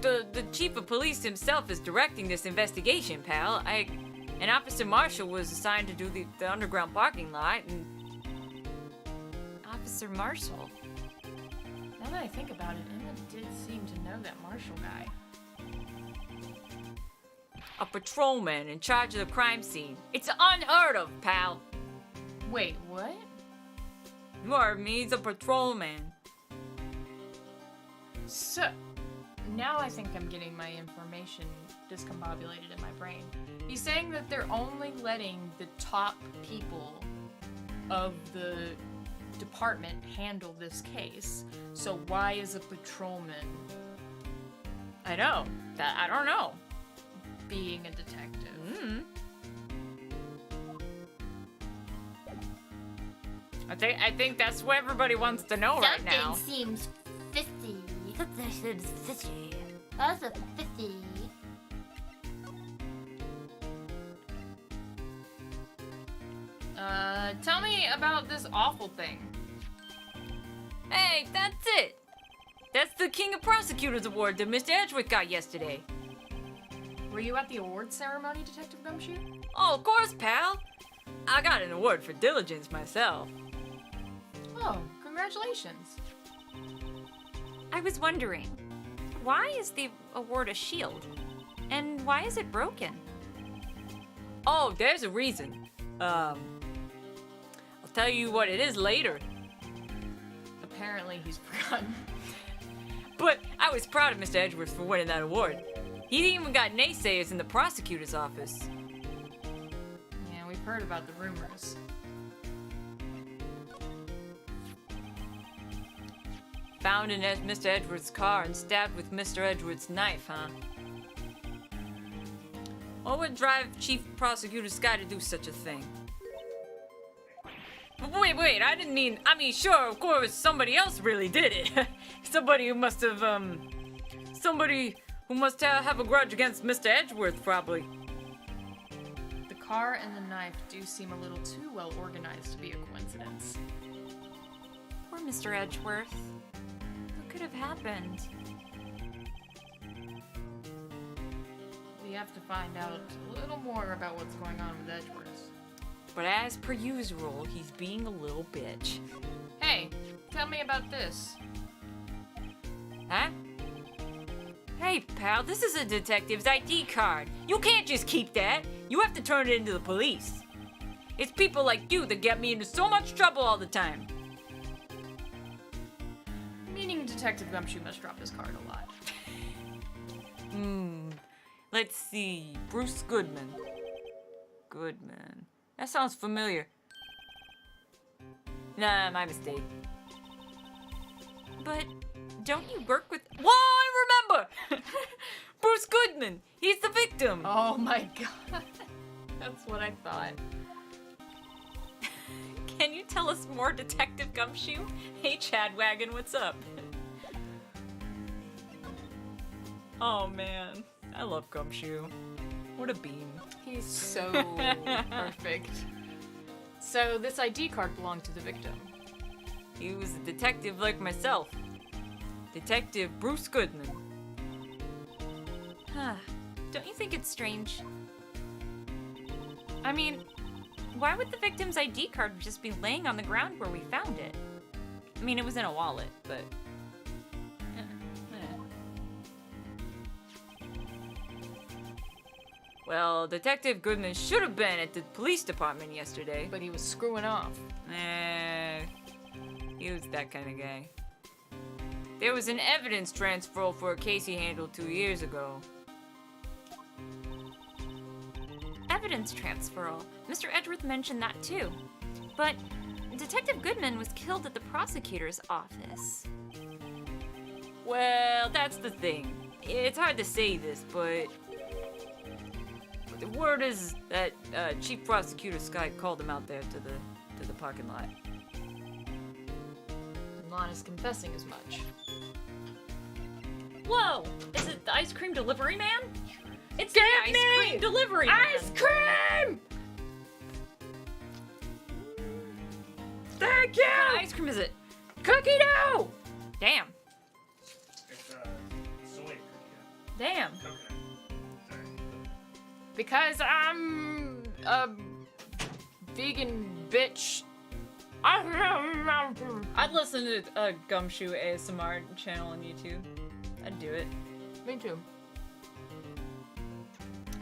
The chief of police himself is directing this investigation, pal. And Officer Marshall was assigned to do the underground parking lot, and... Officer Marshall? Now that I think about it, Emma did seem to know that Marshall guy. A patrolman in charge of the crime scene. It's unheard of, pal. Wait, what? You heard me, he's a patrolman. So, now I think I'm getting my information discombobulated in my brain. He's saying that they're only letting the top people of the department handle this case. So why is a patrolman I know. I don't know. being a detective? I think that's what everybody wants to know right now. Something seems fishy. Something seems fishy. That's a fishy. Tell me about this awful thing. Hey, that's it. That's the King of Prosecutors Award that Mr. Edgeworth got yesterday. Were you at the award ceremony, Detective Gumshoe? Oh, of course, pal. I got an award for diligence myself. Oh, congratulations. I was wondering, why is the award a shield? And why is it broken? Oh, there's a reason. I'll tell you what it is later. Apparently he's forgotten. But I was proud of Mr. Edgeworth for winning that award. He even got naysayers in the prosecutor's office. Yeah, we've heard about the rumors. Found in Mr. Edgeworth's car and stabbed with Mr. Edgeworth's knife, huh? What would drive Chief Prosecutor Sky to do such a thing? Wait, I mean, sure, of course, somebody else really did it. Somebody who must have a grudge against Mr. Edgeworth, probably. The car and the knife do seem a little too well organized to be a coincidence. Poor Mr. Edgeworth. What could have happened? We have to find out a little more about what's going on with Edgeworth. But as per usual, he's being a little bitch. Hey, tell me about this. Huh? Hey, pal, this is a detective's ID card. You can't just keep that. You have to turn it into the police. It's people like you that get me into so much trouble all the time. Meaning Detective Gumshoe must drop his card a lot. Let's see. Bruce Goodman. Goodman. That sounds familiar. Nah, my mistake. But don't you work with... Whoa, I remember! Bruce Goodman. He's the victim. Oh my god. That's what I thought. Can you tell us more, Detective Gumshoe? Hey, Chadwagon, what's up? Oh, man. I love Gumshoe. What a beam. He's so perfect. So this ID card belonged to the victim. He was a detective like myself. Detective Bruce Goodman. Don't you think it's strange? I mean, why would the victim's ID card just be laying on the ground where we found it? I mean, it was in a wallet, but... Well, Detective Goodman should have been at the police department yesterday. But he was screwing off. He was that kind of guy. There was an evidence transfer for a case he handled 2 years ago. Evidence transferal. Mr. Edgeworth mentioned that too. But Detective Goodman was killed at the prosecutor's office. Well, that's the thing. It's hard to say this, but the word is that Chief Prosecutor Sky called him out there to the parking lot. Lon is confessing as much. Whoa! Is it the ice cream delivery man? It's Get the ice me! cream delivery man! Ice cream! Thank you! What ice cream is it? Cookie dough! Damn. It's soy cookie. Damn. Coconut. Sorry. Because I'm a vegan bitch. I'd listen to a Gumshoe ASMR channel on YouTube. I'd do it. Me too.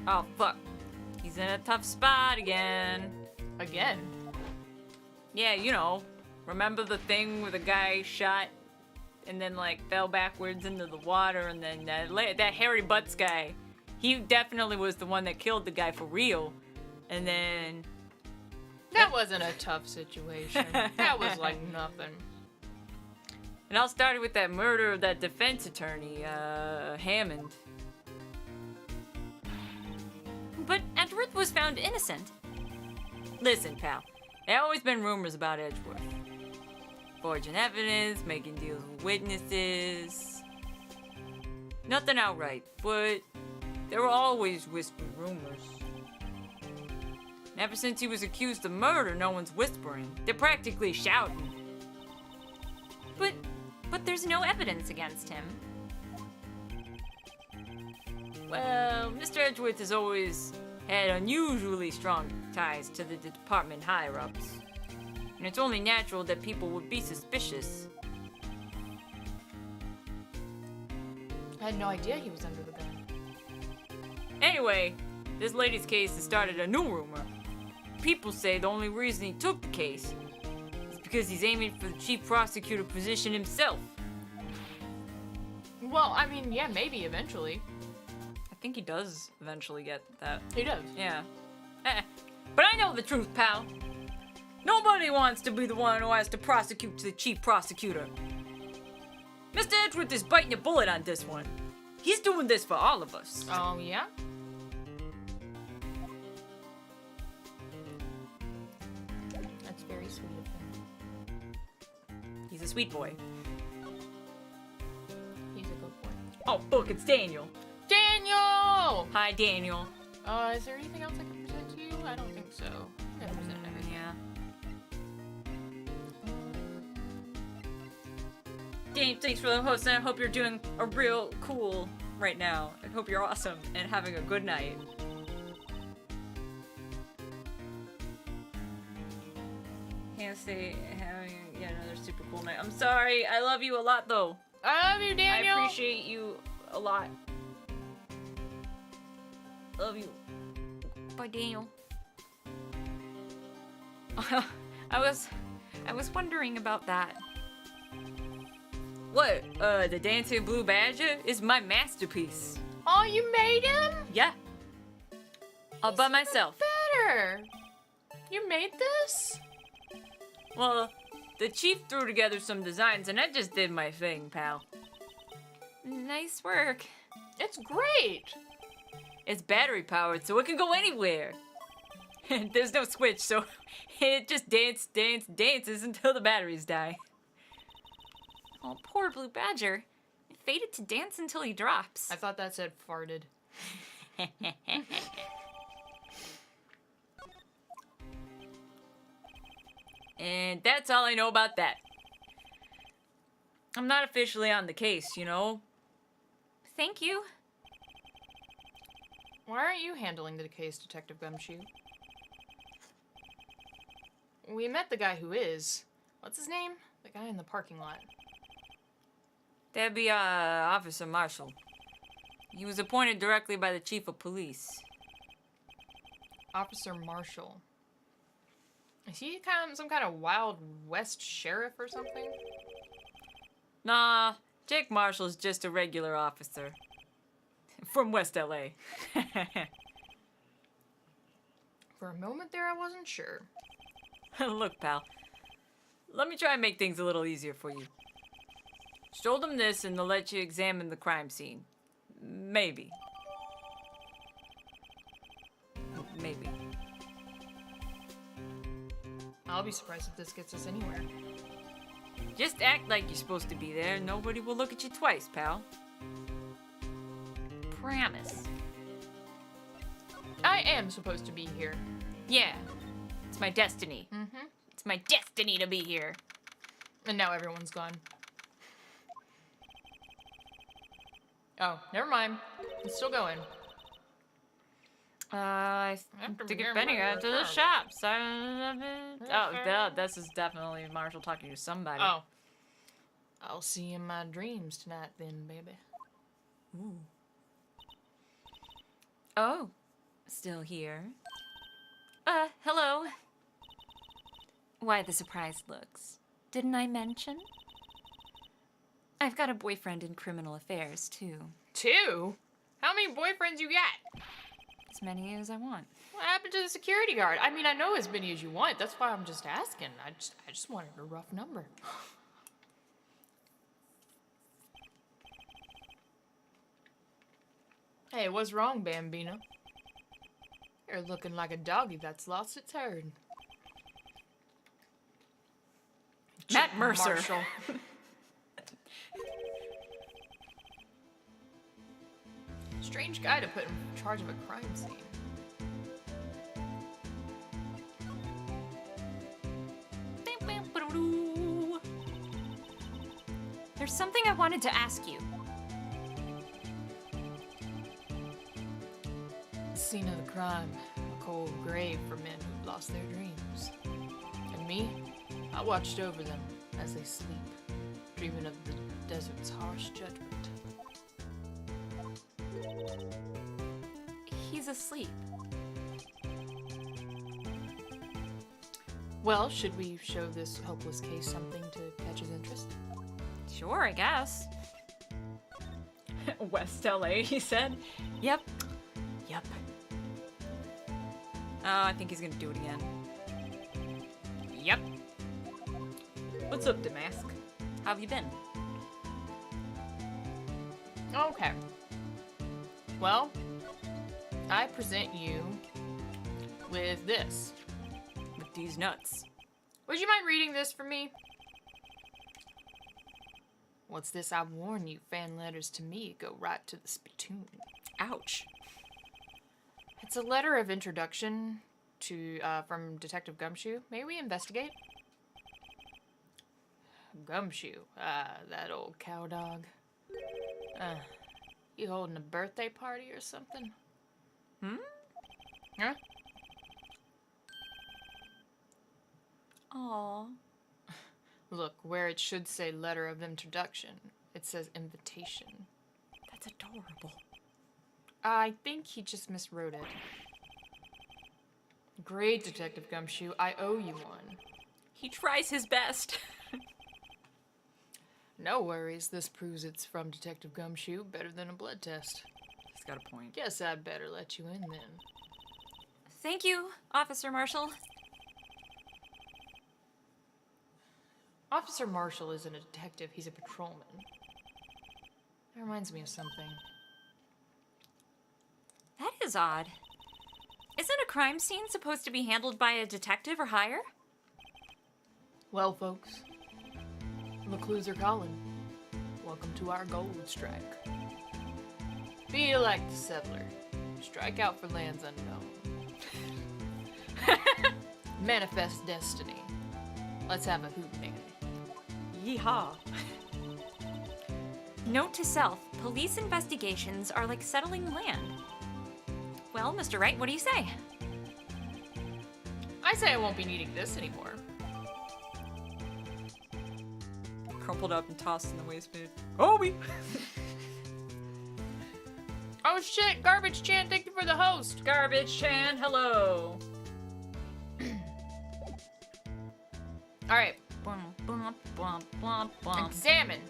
Oh, fuck. He's in a tough spot again. Again. Yeah, you know. Remember the thing where the guy shot and then, like, fell backwards into the water and then that hairy butts guy, he definitely was the one that killed the guy for real. And then... That wasn't a tough situation. That was like nothing. It all started with that murder of that defense attorney, Hammond. But Edgeworth was found innocent. Listen, pal. There always been rumors about Edgeworth. Forging evidence, making deals with witnesses. Nothing outright, but there were always whispered rumors. Ever since he was accused of murder, no one's whispering. They're practically shouting. But there's no evidence against him. Well, Mr. Edgeworth has always had unusually strong ties to the department higher-ups. And it's only natural that people would be suspicious. I had no idea he was under the gun. Anyway, this lady's case has started a new rumor. People say the only reason he took the case is because he's aiming for the chief prosecutor position himself. Well, I mean, yeah, maybe eventually. I think he does eventually get that. He does. Yeah. But I know the truth, pal. Nobody wants to be the one who has to prosecute to the chief prosecutor. Mr. Edgeworth is biting a bullet on this one. He's doing this for all of us. Oh, yeah? That's very sweet of him. He's a sweet boy. He's a good boy. Oh, look, it's Daniel. Daniel! Hi, Daniel. Is there anything else I can present to you? I don't think so. I gotta present everything. Yeah. Dave, thanks for the host, and I hope you're doing a real cool right now. I hope you're awesome and having a good night. Can't say having yet another super cool night. I'm sorry. I love you a lot, though. I love you, Daniel! I appreciate you a lot. Love you. Bye, Daniel. I was wondering about that. What? The Dancing Blue Badger is my masterpiece. Oh, you made him? Yeah. All by myself. Better! You made this? Well, the chief threw together some designs and I just did my thing, pal. Nice work. It's great! It's battery powered, so it can go anywhere. There's no switch, so it just dances until the batteries die. Oh, poor Blue Badger. Fated to dance until he drops. I thought that said farted. And that's all I know about that. I'm not officially on the case, you know? Thank you. Why aren't you handling the case, Detective Gumshoe? We met the guy who is. What's his name? The guy in the parking lot. That'd be, Officer Marshall. He was appointed directly by the chief of police. Officer Marshall. Is he some kind of Wild West sheriff or something? Nah, Jake Marshall's just a regular officer. From West LA. For a moment there, I wasn't sure. Look, pal. Let me try and make things a little easier for you. Show them this and they'll let you examine the crime scene. Maybe. Maybe. I'll be surprised if this gets us anywhere. Just act like you're supposed to be there and nobody will look at you twice, pal. Promise. I am supposed to be here. Yeah. It's my destiny. Mm-hmm. It's my destiny to be here. And now everyone's gone. Oh, never mind. It's still going. I have to to get get Benny my out to the car. shops. This is definitely Marshall talking to somebody. Oh. I'll see you in my dreams tonight then, baby. Ooh. Oh, still here? Hello. Why the surprised looks? Didn't I mention? I've got a boyfriend in criminal affairs, too. 2? How many boyfriends you got? As many as I want. What happened to the security guard? I mean, I know as many as you want. That's why I'm just asking. I just wanted a rough number. Hey, what's wrong, Bambino? You're looking like a doggy that's lost its herd. Matt Mercer. Marshall. Strange guy to put in charge of a crime scene. There's something I wanted to ask you. Scene of the crime. A cold grave for men who've lost their dreams. And me? I watched over them as they sleep, dreaming of the desert's harsh judgment. He's asleep. Well, should we show this hopeless case something to catch his interest? Sure, I guess. West LA, he said. Yep. Yep. Oh, I think he's gonna do it again. Yep. What's up, Damask? How have you been? Okay. Well, I present you with this. With these nuts. Would you mind reading this for me? What's this? I warn you, fan letters to me go right to the spittoon. Ouch. It's a letter of introduction to from Detective Gumshoe. May we investigate? Gumshoe, that old cow dog. You holding a birthday party or something? Huh? Aw. Look, where it should say letter of introduction, it says invitation. That's adorable. I think he just miswrote it. Great, Detective Gumshoe. I owe you one. He tries his best. No worries. This proves it's from Detective Gumshoe. Better than a blood test. He's got a point. Guess I'd better let you in then. Thank you, Officer Marshall. Officer Marshall isn't a detective. He's a patrolman. That reminds me of something. That is odd. Isn't a crime scene supposed to be handled by a detective or higher? Well, folks, the clues are calling. Welcome to our gold strike. Be like the settler. Strike out for lands unknown. Manifest destiny. Let's have a hootenanny. Yeehaw. Note to self, police investigations are like settling land. Well, Mr. Wright, what do you say? I say I won't be needing this anymore. Crumpled up and tossed in the wastepaper. Obi! Oh shit, Garbage Chan, thank you for the host. Garbage Chan, hello. Alright, Bum, bum, bum, bum, bum. examine.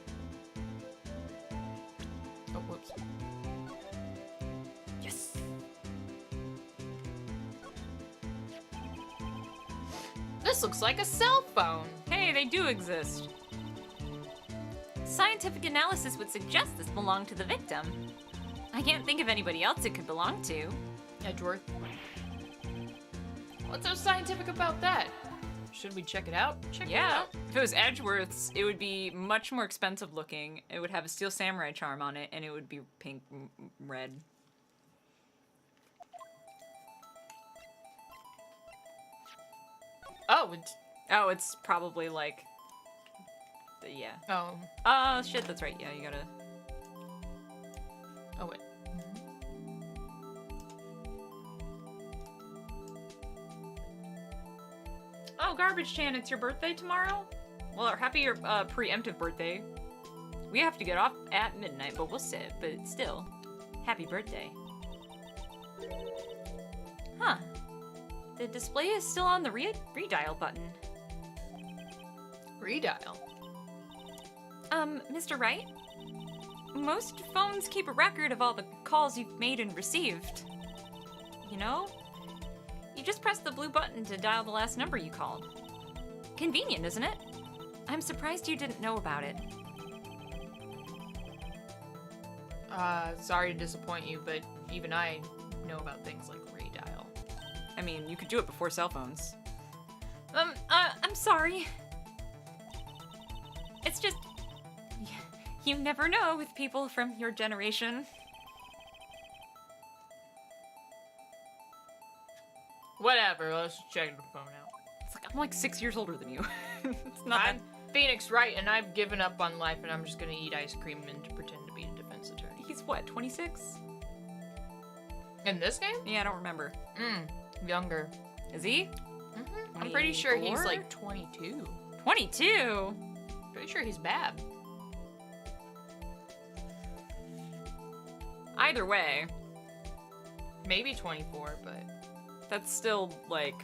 Oh, whoops. Yes. This looks like a cell phone. Hey, they do exist. Scientific analysis would suggest this belonged to the victim. I can't think of anybody else it could belong to. Edgeworth. What's so scientific about that? Should we check it out? Check it Yeah. out. If it was Edgeworth's, it would be much more expensive looking. It would have a steel samurai charm on it, and it would be pink, red. Oh, it's... Oh, it's probably like... Yeah. Oh. Shit, that's right. Yeah, you gotta... Oh, wait. Oh, Garbage Chan, it's your birthday tomorrow? Well, happy your preemptive birthday. We have to get off at midnight, but we'll sit. But still, happy birthday. Huh. The display is still on the redial button. Redial. Mr. Wright? Most phones keep a record of all the calls you've made and received. you know? You just press the blue button to dial the last number you called. Convenient, isn't it? I'm surprised you didn't know about it. Sorry to disappoint you, but even I know about things like redial. I mean, you could do it before cell phones. I'm sorry. It's just... You never know with people from your generation. Whatever, let's check the phone out. It's like I'm like 6 years older than you. It's not I'm Phoenix Wright, and I've given up on life, and I'm just gonna eat ice cream and pretend to be a defense attorney. He's what, 26? In this game? Yeah, I don't remember. Younger. Is he? I'm pretty sure he's 24? like 22. 22? Pretty sure he's bad. Either way, Maybe 24, but that's still like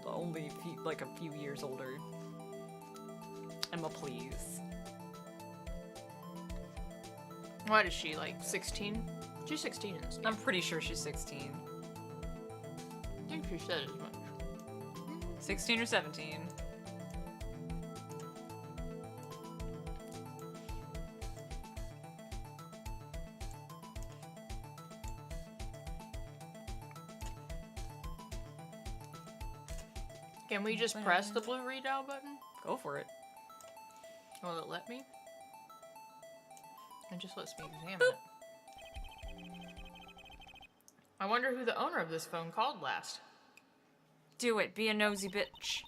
only like a few years older. Emma, please. what is she, like 16? She's 16 in this game. I'm pretty sure she's 16. I think she said as much. 16 or 17. Can we just press the blue redial button? Go for it. Will it let me? It just lets me examine it. I wonder who the owner of this phone called last. Do it. Be a nosy bitch.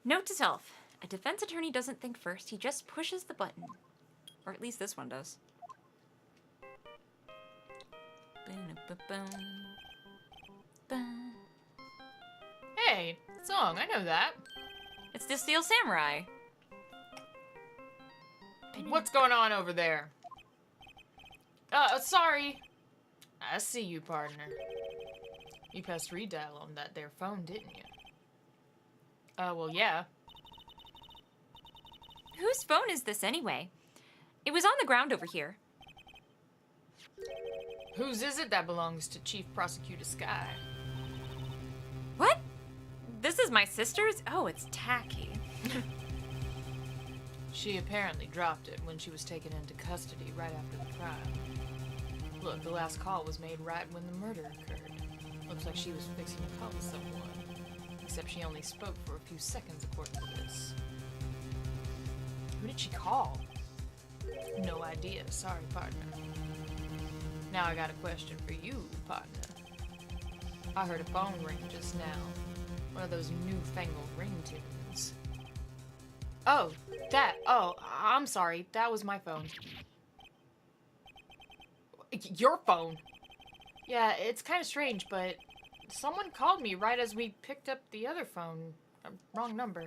Note to self. A defense attorney doesn't think first, he just pushes the button. Or at least this one does. Hey, song, I know that. It's the Steel Samurai. What's going on over there? Sorry. I see you, partner. You pressed redial on that there phone, didn't you? Well, yeah. Whose phone is this anyway? It was on the ground over here. Whose is it that belongs to Chief Prosecutor Sky? What? This is my sister's? Oh, it's tacky. She apparently dropped it when she was taken into custody right after the trial. Look, the last call was made right when the murder occurred. Looks like she was fixing to call someone. Except she only spoke for a few seconds according to this. Who did she call? No idea. Sorry, partner. Now I got a question for you, partner. I heard a phone ring just now. One of those newfangled ringtones. Oh, that. Oh, I'm sorry. That was my phone. Your phone? Yeah, it's kind of strange, but someone called me right as we picked up the other phone. Wrong number.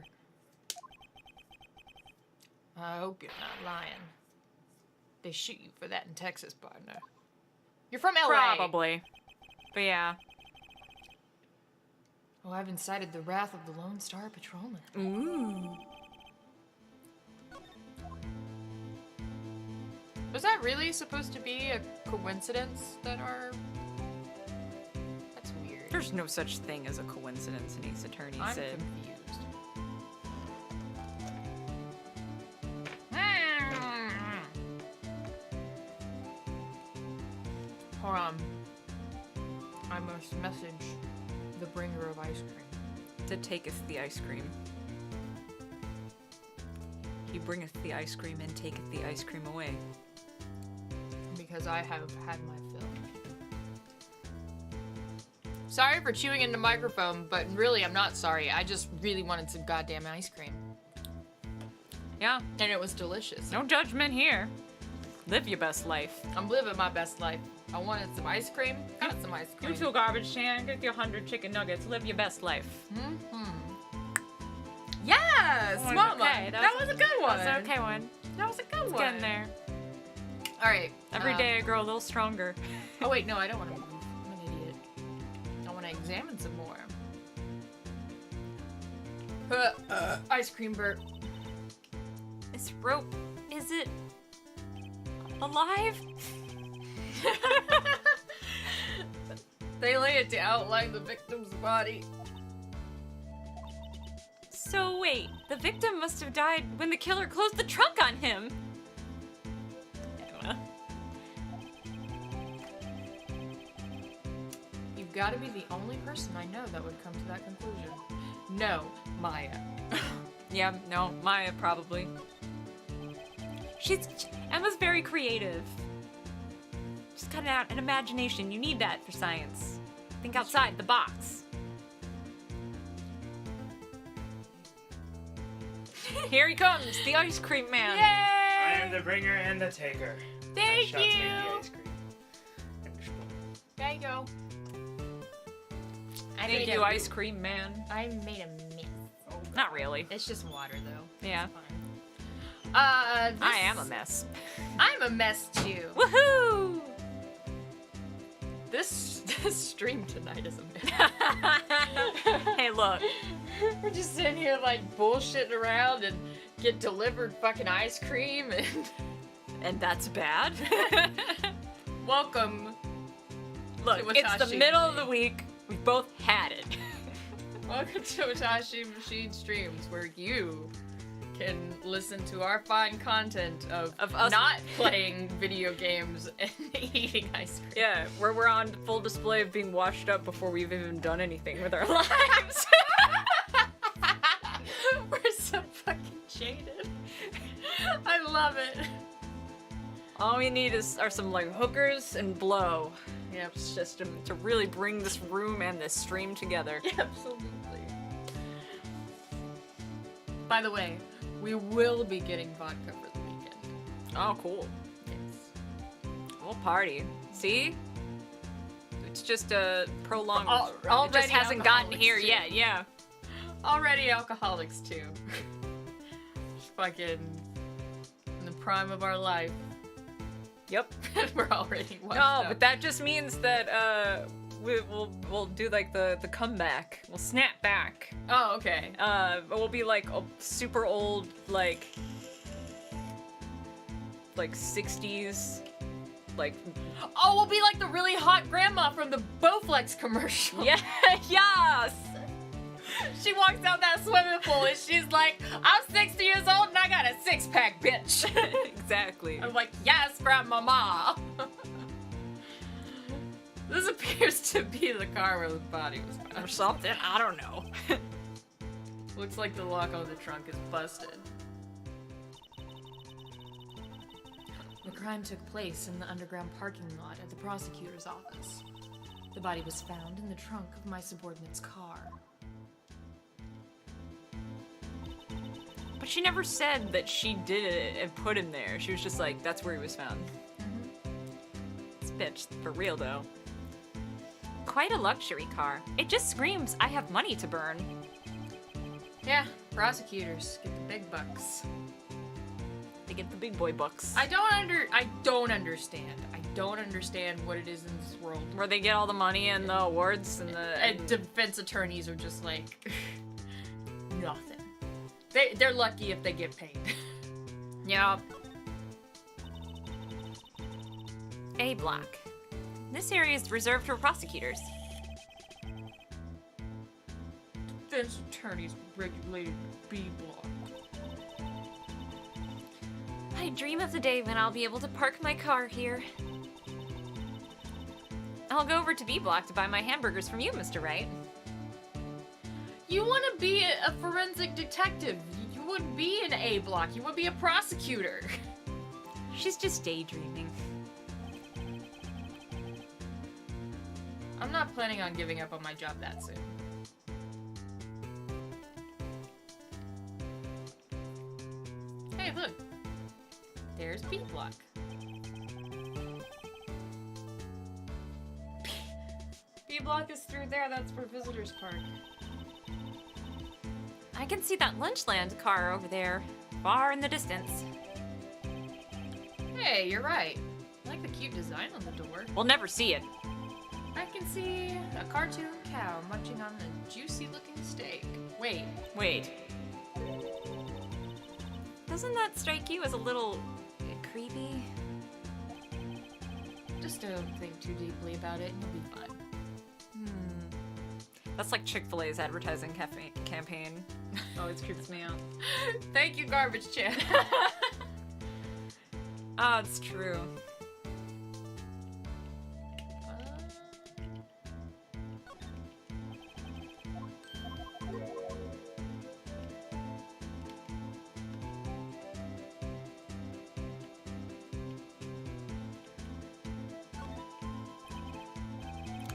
I hope you're not lying. They shoot you for that in Texas, partner. You're from LA. Probably. But yeah. Oh, I've incited the wrath of the Lone Star Patrolman. Ooh. Was that really supposed to be a coincidence that our... That's weird. There's no such thing as a coincidence in Ace Attorney, I'm Cid. confused. Hold on. I must message the bringer of ice cream. To taketh the ice cream. He bringeth the ice cream and taketh the ice cream away. Because I have had my fill. Sorry for chewing into the microphone, but really I'm not sorry. I just really wanted some goddamn ice cream. Yeah, And it was delicious. no judgment here. Live your best life. I'm living my best life. I wanted some ice cream. Got some ice cream. You to a garbage can, get your 100 chicken nuggets, live your best life. Yes, Oh, Mama. okay, That was a good one. That's an okay one. That was a good It's one. getting there. All right. Every day I grow a little stronger. Oh wait, no, I don't want to move. I'm an idiot. I want to examine some more. Ice cream burp. This rope, is it alive? They lay it to outline the victim's body. So wait, the victim must have died when the killer closed the trunk on him. Anyway. You've got to be the only person I know that would come to that conclusion. No, Maya. Yeah, no, Maya probably. Emma's very creative. She's got an imagination. You need that for science. Think outside the box. Here he comes, the ice cream man. I am the bringer and the taker. I Thank shall take the you. ice cream. There you go. Thank you, ice cream man. I made a mess. Not really. It's just water, though. Yeah. It's fine. I am a mess. I'm a mess too. Woohoo! This stream tonight is a mess. Hey, look. We're just sitting here like bullshitting around and get delivered fucking ice cream and And that's bad. welcome. Look, To it's the Watashi. middle of the week. We both had it. Welcome to Watashi Machine Streams, where you can listen to our fine content of us- not playing video games and eating ice cream. Yeah, where we're on full display of being washed up before we've even done anything with our lives. We're so fucking jaded. I love it. All we need are some like hookers and blow. Yep. It's just to really bring this room and this stream together. Absolutely. By the way, we will be getting vodka for the weekend. Oh, cool. Yes. We'll party. See? It's just a prolonged. It Already just hasn't gotten alcoholics, here too. yet. Yeah. Already alcoholics too. Fucking in the prime of our life. Yep. We're already washed No, up. but that just means that we'll do like the comeback. We'll snap back. Oh, okay. We'll be like a super old like 60s like Oh, we'll be like the really hot grandma from the Bowflex commercial. yeah yes. She walks out that swimming pool and she's like, I'm 60 years old and I got a six-pack, bitch. Exactly. I'm like, yes, grandmama. This appears to be the car where the body was found. Or something. I don't know. Looks like the lock on the trunk is busted. The crime took place in the underground parking lot at the prosecutor's office. The body was found in the trunk of my subordinate's car. But she never said that she did it and put him there. She was just like, that's where he was found. This bitch, for real though. Quite a luxury car. It just screams, I have money to burn. Yeah, prosecutors get the big bucks. They get the big boy bucks. I don't understand. I don't understand what it is in this world. Where they get all the money and the awards and the... And defense attorneys are just like nothing. They're lucky if they get paid. Yeah. A block. This area is reserved for prosecutors. Defense attorneys regulated B block. I dream of the day when I'll be able to park my car here. I'll go over to B block to buy my hamburgers from you, Mr. Wright. You want to be a forensic detective. You wouldn't be an A block. You would be a prosecutor. She's just daydreaming. I'm not planning on giving up on my job that soon. Hey, look. There's B block. B block is through there. That's for visitors park. I can see that Lunchland car over there, far in the distance. Hey, you're right. I like the cute design on the door. We'll never see it. I can see a cartoon cow munching on a juicy looking steak. Wait. Doesn't that strike you as a little creepy? Just don't think too deeply about it, and you'll be fine. That's like Chick-fil-A's advertising campaign. Always creeps me out. Thank you, Garbage Chan. Ah, it's true.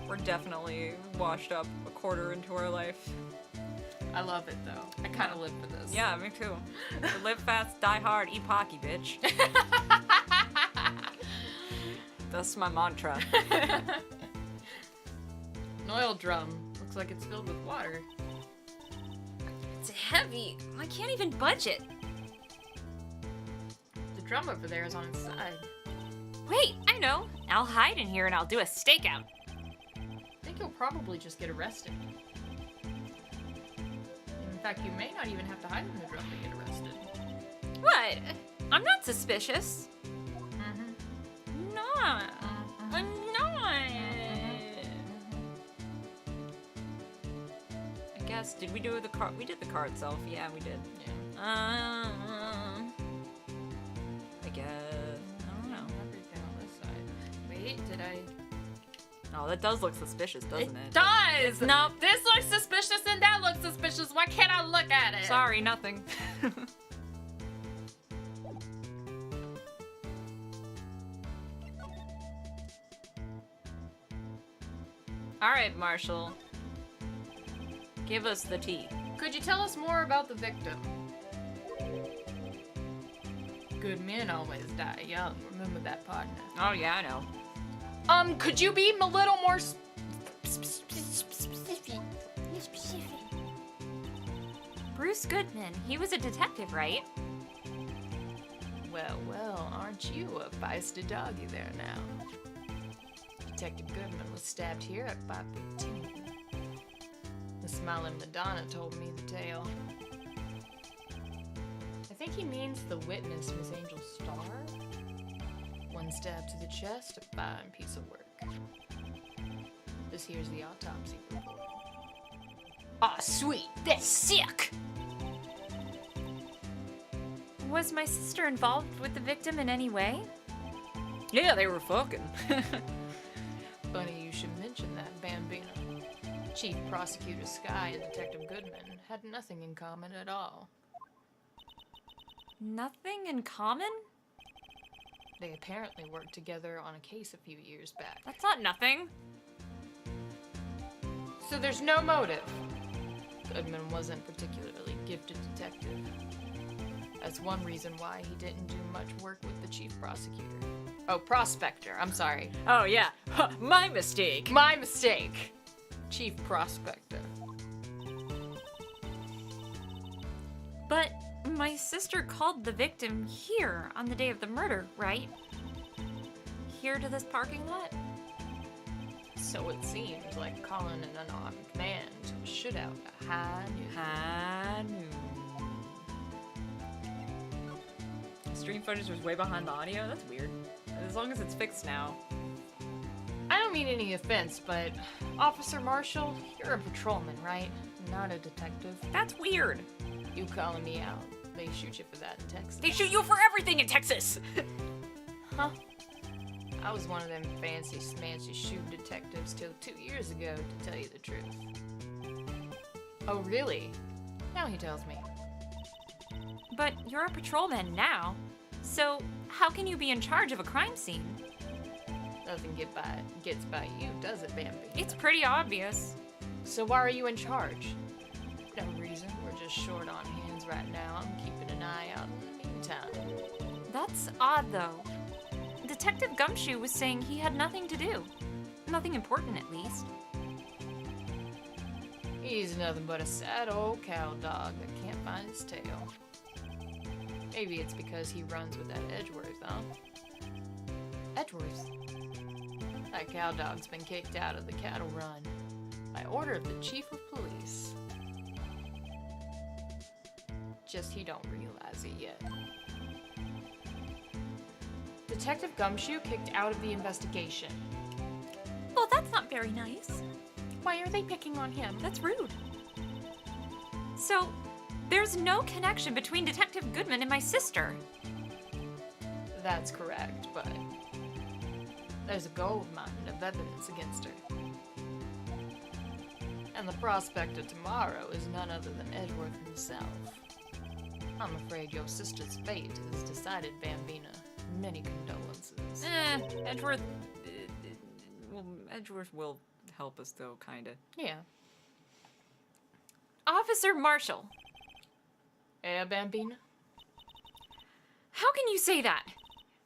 We're definitely washed up a quarter into our life. I love it, though. I kind of live for this. Yeah, me too. Live fast, die hard, eat Pocky, bitch. That's my mantra. An oil drum. Looks like it's filled with water. It's heavy. I can't even budge it. The drum over there is on its side. Wait, I know. I'll hide in here and I'll do a stakeout. I think you'll probably just get arrested. In fact, you may not even have to hide in the drum to get arrested. What? I'm not suspicious. Mm-hmm. Not. I'm not. I guess, did we do the car? We did the car itself. Yeah, we did. Yeah. I guess. I don't know. Everything on this side. Wait, did I? Oh, that does look suspicious, doesn't it? does! Nope. This looks suspicious and that looks suspicious. Why can't I look at it? Sorry, nothing. All right, Marshall. Give us the tea. Could you tell us more about the victim? Good men always die young. Remember that, partner. Oh yeah, I know. Could you be a little more Specific. Bruce Goodman. He was a detective, right? Well, aren't you a feisty doggy there now? Detective Goodman was stabbed here at 5:15. The smiling Madonna told me the tale. I think he means the witness, Miss Angel Starr. One stab to the chest, a fine piece of work. This here's the autopsy report. Aw, sweet, that's sick! Was my sister involved with the victim in any way? Yeah, they were fucking. Funny you should mention that, Bambino. Chief Prosecutor Sky and Detective Goodman had nothing in common at all. Nothing in common? They apparently worked together on a case a few years back. That's not nothing. So there's no motive. Goodman wasn't particularly gifted detective. That's one reason why he didn't do much work with the chief prosecutor. Oh, prospector, I'm sorry. Oh yeah, my mistake. My mistake. Chief prospector. But my sister called the victim here on the day of the murder, right? Here to this parking lot? So it seemed like calling an unarmed man to a shootout at high noon. High noon. Stream footage was way behind the audio? That's weird. As long as it's fixed now. I don't mean any offense, but Officer Marshall, you're a patrolman, right? Not a detective. That's weird. You calling me out. They shoot you for that in Texas. They shoot you for everything in Texas. Huh? I was one of them fancy smancy shoot detectives till 2 years ago, to tell you the truth. Oh, really? Now he tells me. But you're a patrolman now. So how can you be in charge of a crime scene? Nothing gets by you, does it, Bambi? It's pretty obvious. So why are you in charge? No reason. We're just short on hands right now. I'm keeping an eye out in the meantime. That's odd, though. Detective Gumshoe was saying he had nothing to do. Nothing important, at least. He's nothing but a sad old cow dog that can't find his tail. Maybe it's because he runs with that Edgeworth, huh? Edgeworth? That cow dog's been kicked out of the cattle run by order of the chief of police. Just he don't realize it yet. Detective Gumshoe kicked out of the investigation. Well, that's not very nice. Why are they picking on him? That's rude. So, there's no connection between Detective Goodman and my sister. That's correct, but there's a gold mine of evidence against her. And the prospect of tomorrow is none other than Edgeworth himself. I'm afraid your sister's fate is decided, Bambina. Many condolences. Edgeworth. Well, Edgeworth will help us, though, kinda. Yeah. Officer Marshall, Bambina? how can you say that?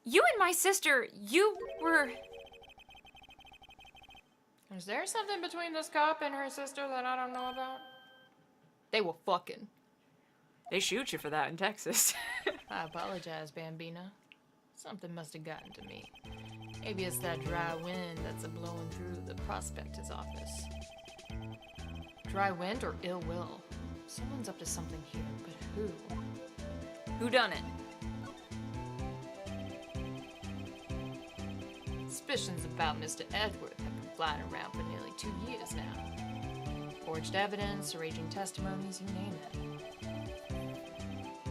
You and my sister, you were... Is there something between this cop and her sister that I don't know about? They were fucking. They shoot you for that in Texas. I apologize, Bambina. Something must have gotten to me. Maybe it's that dry wind that's a-blowing through the prospector's office. Dry wind or ill will? Someone's up to something here, but who? Who done it? Suspicions about Mr. Edgeworth have been flying around for nearly 2 years now. Forged evidence, arranging testimonies, you name it.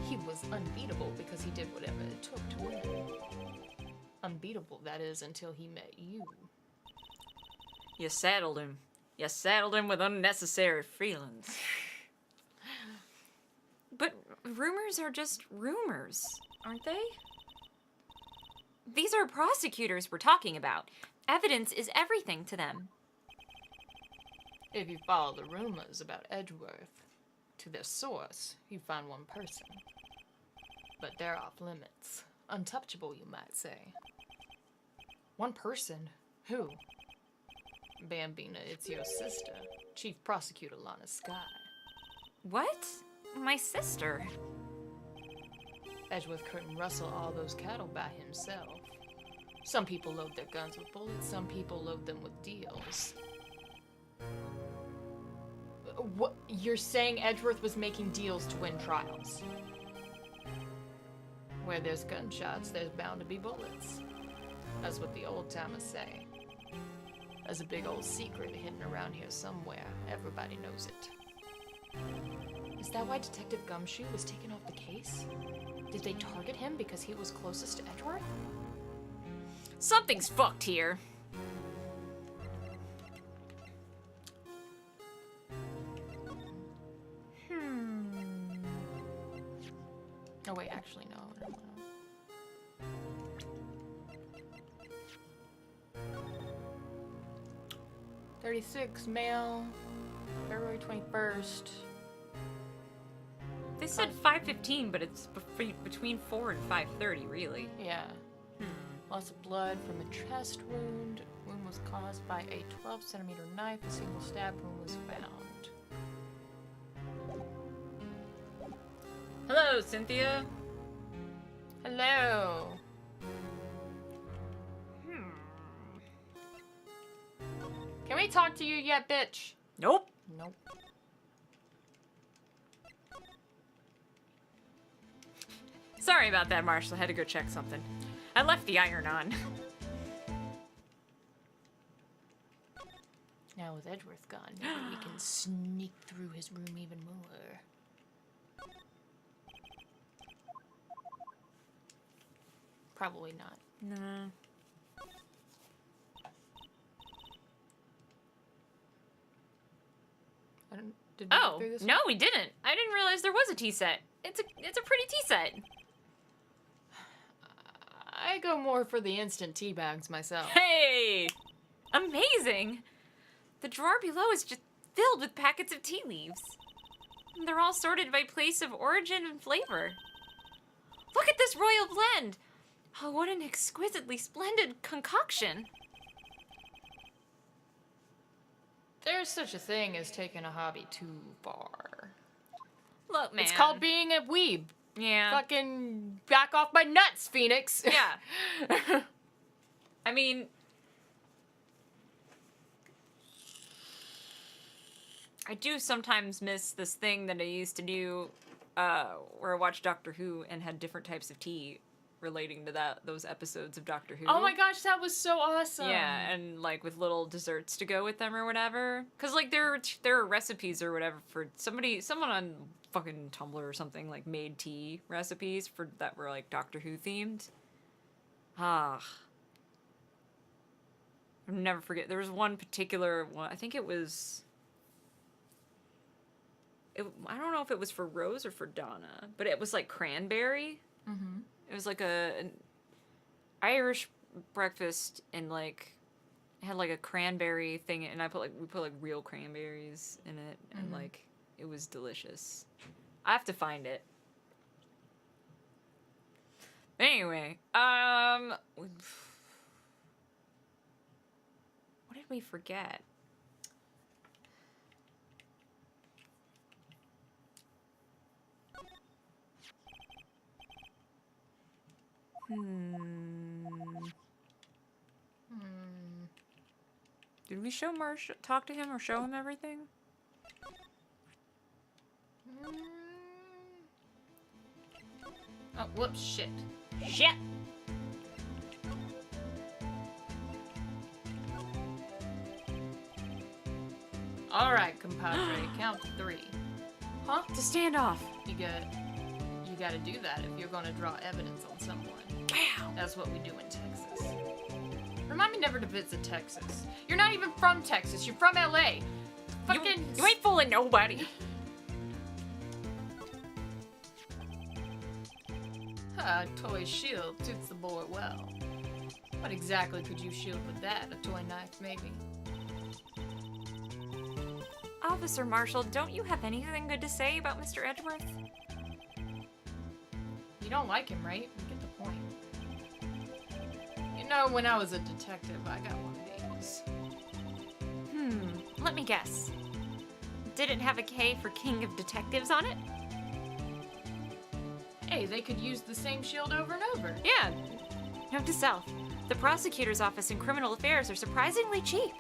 He was unbeatable because he did whatever it took to win. Unbeatable, that is, until he met you. You saddled him. You saddled him with unnecessary feelings. But rumors are just rumors, aren't they? These are prosecutors we're talking about. Evidence is everything to them. If you follow the rumors about Edgeworth to their source, you find one person. But they're off limits. Untouchable, you might say. One person? Who? Bambina, it's your sister, Chief Prosecutor Lana Skye. What? My sister? Edgeworth couldn't rustle all those cattle by himself. Some people load their guns with bullets, some people load them with deals. What? You're saying Edgeworth was making deals to win trials? Where there's gunshots, there's bound to be bullets. That's what the old-timers say. There's a big old secret hidden around here somewhere. Everybody knows it. Is that why Detective Gumshoe was taken off the case? Did they target him because he was closest to Edgeworth? Something's fucked here. Oh wait, actually no. 36 mail, February 21st. They said 5:15, but it's between 4 and 5:30, really. Yeah. Loss of blood from a chest wound. Wound was caused by a 12-centimeter knife. A single stab wound was found. Hello, Cynthia. Hello. Can we talk to you yet, bitch? Nope. Nope. Sorry about that, Marshall. I had to go check something. I left the iron on. Now with Edgeworth gone, maybe we can sneak through his room even more. Probably not. No. Did we Oh, go through this no, we didn't. I didn't realize there was a tea set. It's a pretty tea set. I go more for the instant tea bags myself. Hey! Amazing. The drawer below is just filled with packets of tea leaves. And they're all sorted by place of origin and flavor. Look at this royal blend. Oh, what an exquisitely splendid concoction. There's such a thing as taking a hobby too far. Look, man. It's called being a weeb. Yeah. Fucking back off my nuts, Phoenix. Yeah. I mean, I do sometimes miss this thing that I used to do where I watched Doctor Who and had different types of tea relating to those episodes of Doctor Who. Oh my gosh, that was so awesome. Yeah, and like with little desserts to go with them or whatever. Cause like there are recipes or whatever for someone on fucking Tumblr or something like made tea recipes for that were like Doctor Who themed. Ah. I'll never forget. There was one particular one. I think it was. I don't know if it was for Rose or for Donna, but it was like cranberry. Mm-hmm. It was like an Irish breakfast, and like it had like a cranberry thing, and we put like real cranberries in it, and like it was delicious. I have to find it. Anyway, what did we forget? Did we talk to him or show him everything? Oh, whoops, shit. Shit! Alright, compadre, count to 3. Huh? It's a standoff. You gotta do that if you're gonna draw evidence on someone. Wow. That's what we do in Texas. Remind me never to visit Texas. You're not even from Texas, you're from LA. Fucking... You ain't fooling nobody. A toy shield suits the boy well. What exactly could you shield with that? A toy knife, maybe? Officer Marshall, don't you have anything good to say about Mr. Edgeworth? You don't like him, right? You get the point. You know, when I was a detective, I got one of these. Let me guess. Did it have a K for King of Detectives on it? Hey, they could use the same shield over and over. Yeah. Note to self. The prosecutor's office and criminal affairs are surprisingly cheap.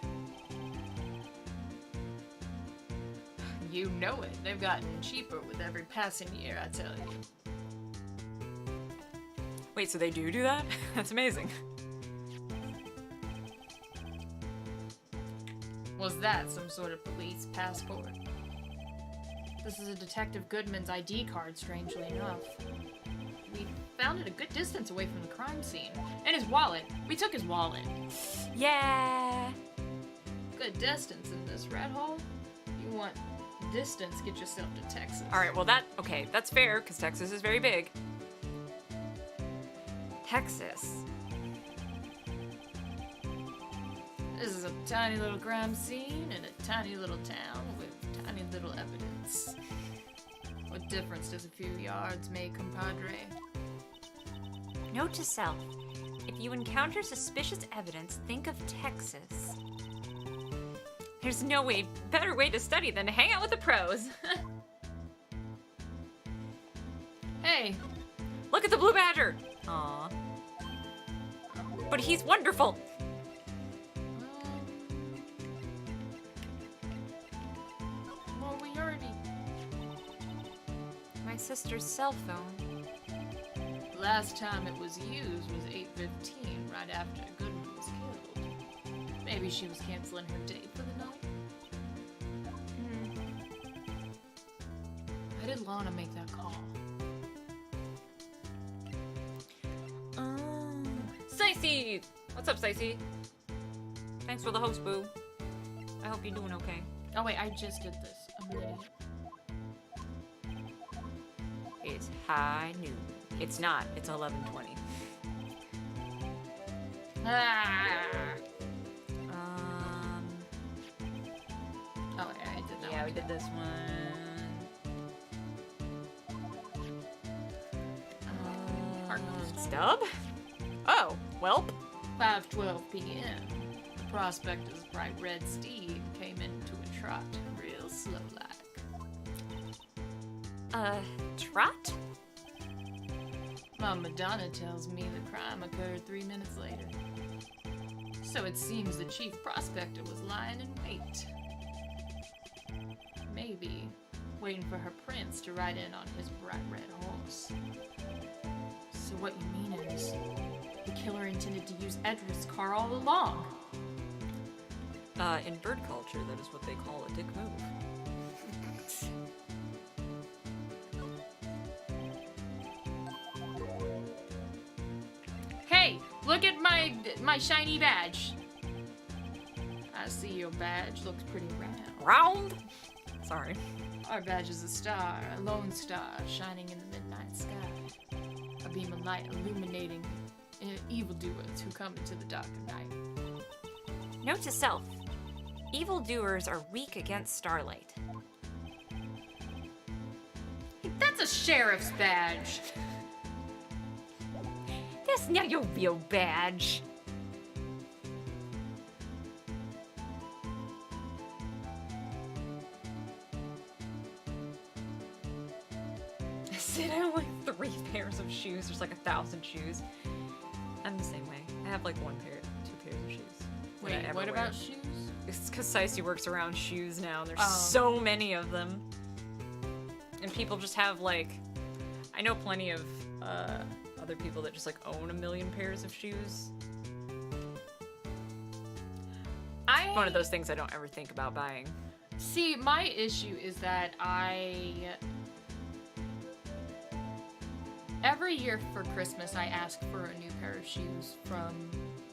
You know it. They've gotten cheaper with every passing year, I tell you. Wait, so they do that? That's amazing. Was that some sort of police passport? This is a Detective Goodman's ID card, strangely enough. We found it a good distance away from the crime scene. And his wallet. We took his wallet. Yeah. Good distance in this rat hole. You want distance, get yourself to Texas. All right, well that's fair because Texas is very big. Texas. This is a tiny little crime scene in a tiny little town with tiny little evidence. What difference does a few yards make, compadre? Note to self. If you encounter suspicious evidence, think of Texas. There's no better way to study than to hang out with the pros. Hey, Look at the blue badger. Aw. But he's wonderful. well, we already... My sister's cell phone. Last time it was used was 8:15, right after Goodman was killed. Maybe she was canceling her date for the night? How did Lana make that call? Stacey! What's up, Stacey? Thanks for the host, boo. I hope you're doing okay. Oh wait, I just did this. I'm an idiot. It's high noon. It's not. It's 11:20. Ah! Oh, yeah, I did that Yeah, one we did this one. Stub? Oh, welp. 5:12 p.m. The prospector's bright red steed came into a trot, real slow-like. Trot? My Madonna tells me the crime occurred 3 minutes later. So it seems the chief prospector was lying in wait. Maybe waiting for her prince to ride in on his bright red horse. So what you mean is the killer intended to use Edward's car all along. In bird culture, that is what they call a dick move. Hey, look at my shiny badge. I see your badge looks pretty round. Round? Sorry. Our badge is a star, a lone star shining in the midnight sky. A beam of light illuminating evildoers who come into the dark of night. Note to self. Evildoers are weak against starlight. That's a sheriff's badge. That's not your real badge. Sid, I have like 3 pairs of shoes. There's like 1,000 shoes. I'm the same way. I have like 1 pair, 2 pairs of shoes. that I Wait, ever what wear. about shoes? It's because Sicey works around shoes now, and there's Oh. so many of them. And people just have like, I know plenty of other people that just like own 1 million pairs of shoes. One of those things I don't ever think about buying. See, my issue is that every year for Christmas I ask for a new pair of shoes from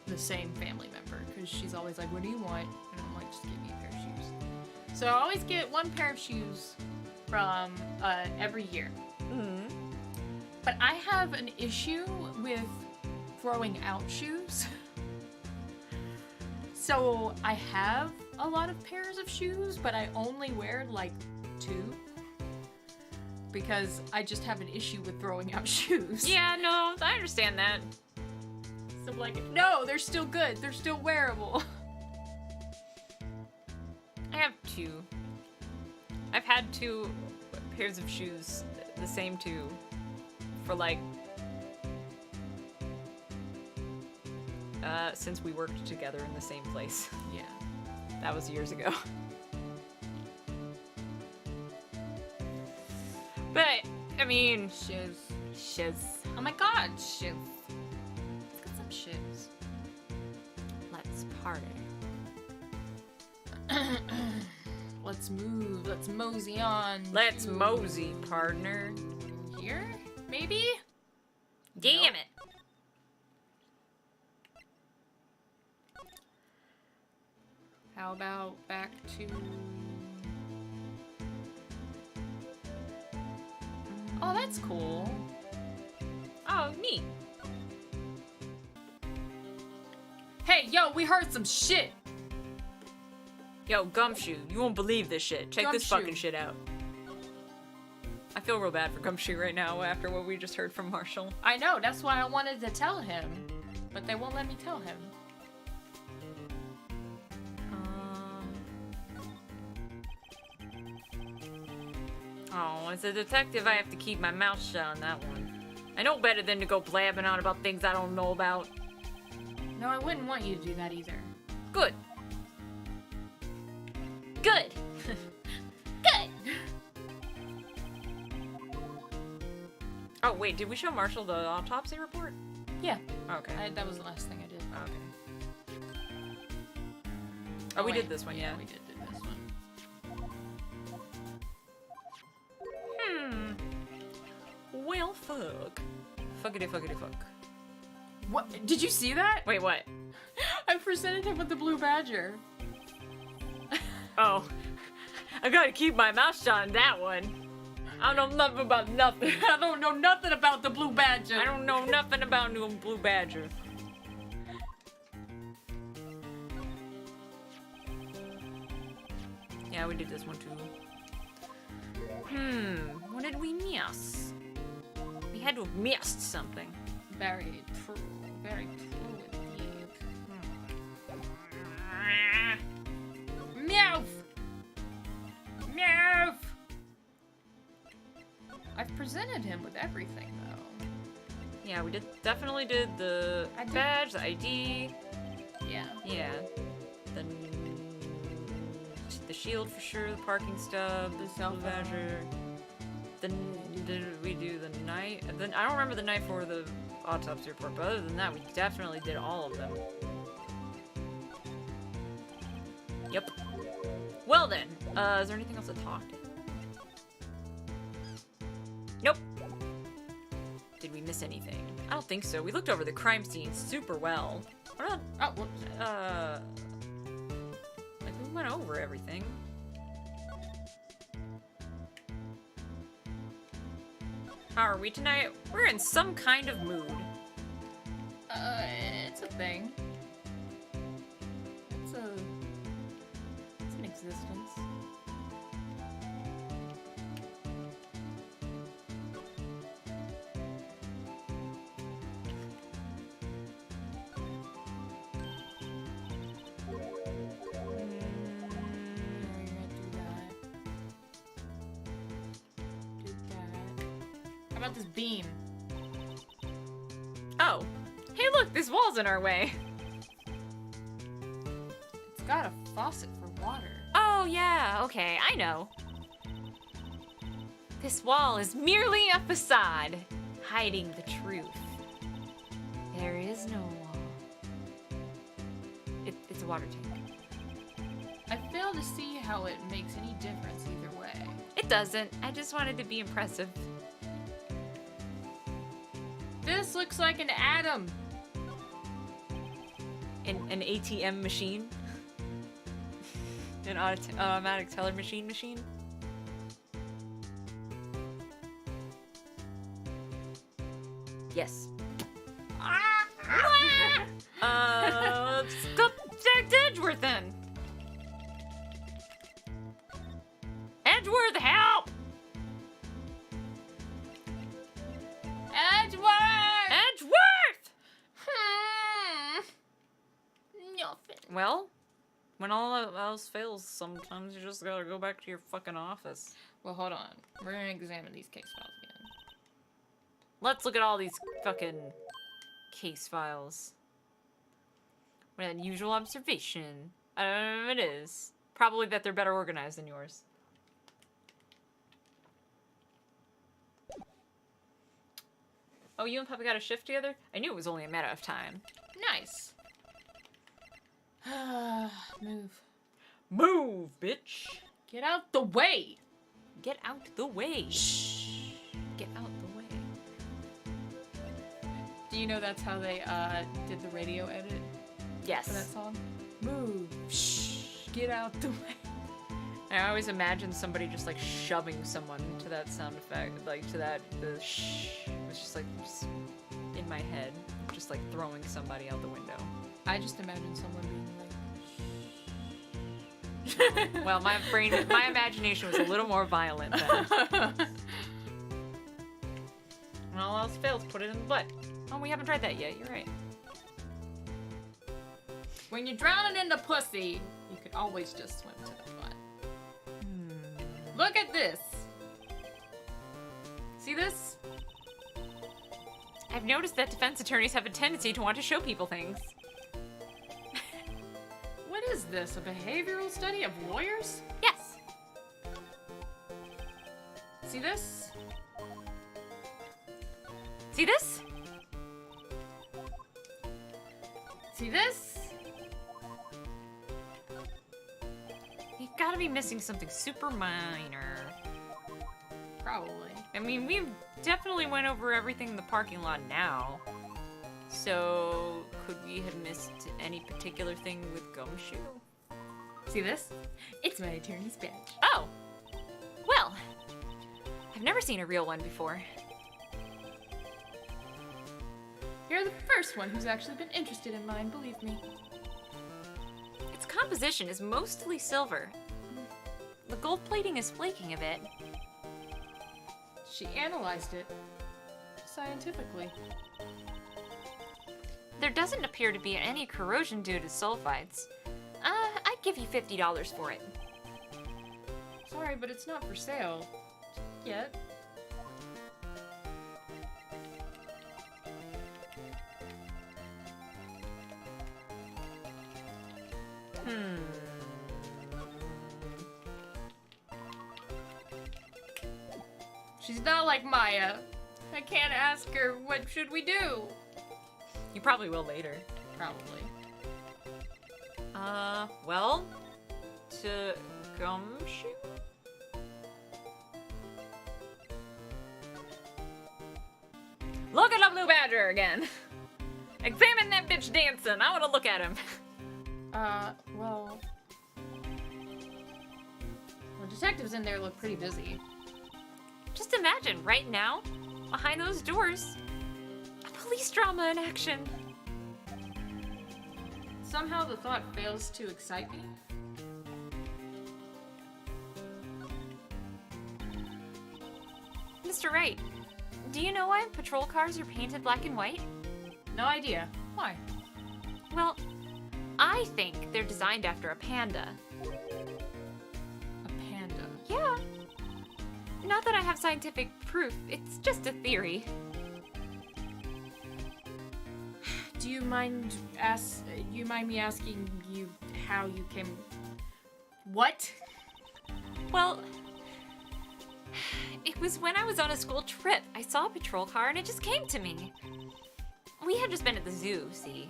the same family member because she's always like, what do you want? And I'm like, just give me a pair of shoes. So I always get 1 pair of shoes from every year. Mm-hmm. But I have an issue with throwing out shoes. So I have a lot of pairs of shoes, but I only wear like 2. Because I just have an issue with throwing out shoes. Yeah, no, I understand that. So I'm like, no, they're still good. They're still wearable. I have 2. I've had 2 pairs of shoes, the same 2, for like, since we worked together in the same place. Yeah. That was years ago. But, I mean, Shoes. shoes. Oh my god, shoes. Let's get some shoes. Let's party. Let's move. Let's mosey on. Let's to mosey, partner. Here? Maybe? Damn Nope. it. How about back to... Oh, that's cool. Oh, neat. Hey, yo, we heard some shit. Yo, Gumshoe, you won't believe this shit. Check this Gumshoe. fucking shit out. I feel real bad for Gumshoe right now after what we just heard from Marshall. I know, that's why I wanted to tell him. But they won't let me tell him. Oh, as a detective, I have to keep my mouth shut on that one. I know better than to go blabbing on about things I don't know about. No, I wouldn't want you to do that either. Good. Good. Good. Oh, wait, did we show Marshall the autopsy report? Yeah, Okay. that was the last thing I did. Okay. Oh, we wait. did this one, yeah. We did this one. Well, fuck. Fuckity fuckity fuck. What? Did you see that? Wait, what? I presented him with the blue badger. Oh. I gotta keep my mouth shut on that one. I don't know nothing about nothing. I don't know nothing about the blue badger. I don't know nothing about no blue badger. Yeah, we did this one too. What did we miss? We had to have missed something. Very true. Very true indeed. Meow! Meow! I've presented him with everything, though. Yeah, we definitely did the I did- badge, the ID. Yeah. Yeah. The shield for sure, the parking stub, the cell blue phone. badger. Did we do the night? Then I don't remember the night for the autopsy report, but other than that, we definitely did all of them. Yep. Well then, is there anything else to talk to? Nope. Did we miss anything? I don't think so. We looked over the crime scene super well. We're not, Oh, whoops. like we went over everything. How are we tonight? We're in some kind of mood. It's a thing. It's an existence. How about this beam? Oh. Hey, look, this wall's in our way. It's got a faucet for water. Oh, yeah, okay, I know. This wall is merely a facade, hiding the truth. There is no wall. It's a water tank. I fail to see how it makes any difference either way. It doesn't. I just wanted to be impressive. This looks like an atom. An ATM machine? An automatic teller machine? Yes. Let's go back to Edgeworth then. Edgeworth, help! Edgeworth! Edgeworth! Nothing. Well, when all else fails, sometimes you just gotta go back to your fucking office. Well, hold on. We're gonna examine these case files again. Let's look at all these fucking case files. What an unusual observation. I don't know if it is. Probably that they're better organized than yours. Oh, you and Papa got a shift together? I knew it was only a matter of time. Nice. Move. Move, bitch! Get out the way! Get out the way. Shh. Get out the way. Do you know that's how they did the radio edit for that Yes. song? Move. Shh. Get out the way. I always imagine somebody just like shoving someone to that sound effect, like to that, the shh. It's just like just in my head, just like throwing somebody out the window. I just imagine someone being Well, my imagination was a little more violent then. like. When all else fails, put it in the butt. Oh, we haven't tried that yet. You're right. When you're drowning in the pussy, you can always just swim to the butt. Look at this. See this? I've noticed that defense attorneys have a tendency to want to show people things. What is this? A behavioral study of lawyers? Yes. See this? See this? See this? You've got to be missing something super minor. Probably. I mean, we definitely went over everything in the parking lot now. So, could we have missed any particular thing with Gumshoe? See this? It's my attorney's badge. Oh. Well, I've never seen a real one before. You're the first one who's actually been interested in mine, believe me. Its composition is mostly silver. The gold plating is flaking a bit. She analyzed it scientifically. There doesn't appear to be any corrosion due to sulfides. I'd give you $50 for it. Sorry, but it's not for sale. Yet. She's not like Maya. I can't ask her, what should we do? You probably will later. Probably. Well, to gumshoe? Look at a blue badger again. Examine that bitch dancing. I want to look at him. Well, detectives in there look pretty busy. Just imagine, right now, behind those doors, a police drama in action. Somehow the thought fails to excite me. Mr. Wright, do you know why patrol cars are painted black and white? No idea. Why? Well, I think they're designed after a panda. A panda. Yeah. Not that I have scientific proof, it's just a theory. Do you mind me asking you how you came? What? Well, it was when I was on a school trip. I saw a patrol car and it just came to me. We had just been at the zoo, see?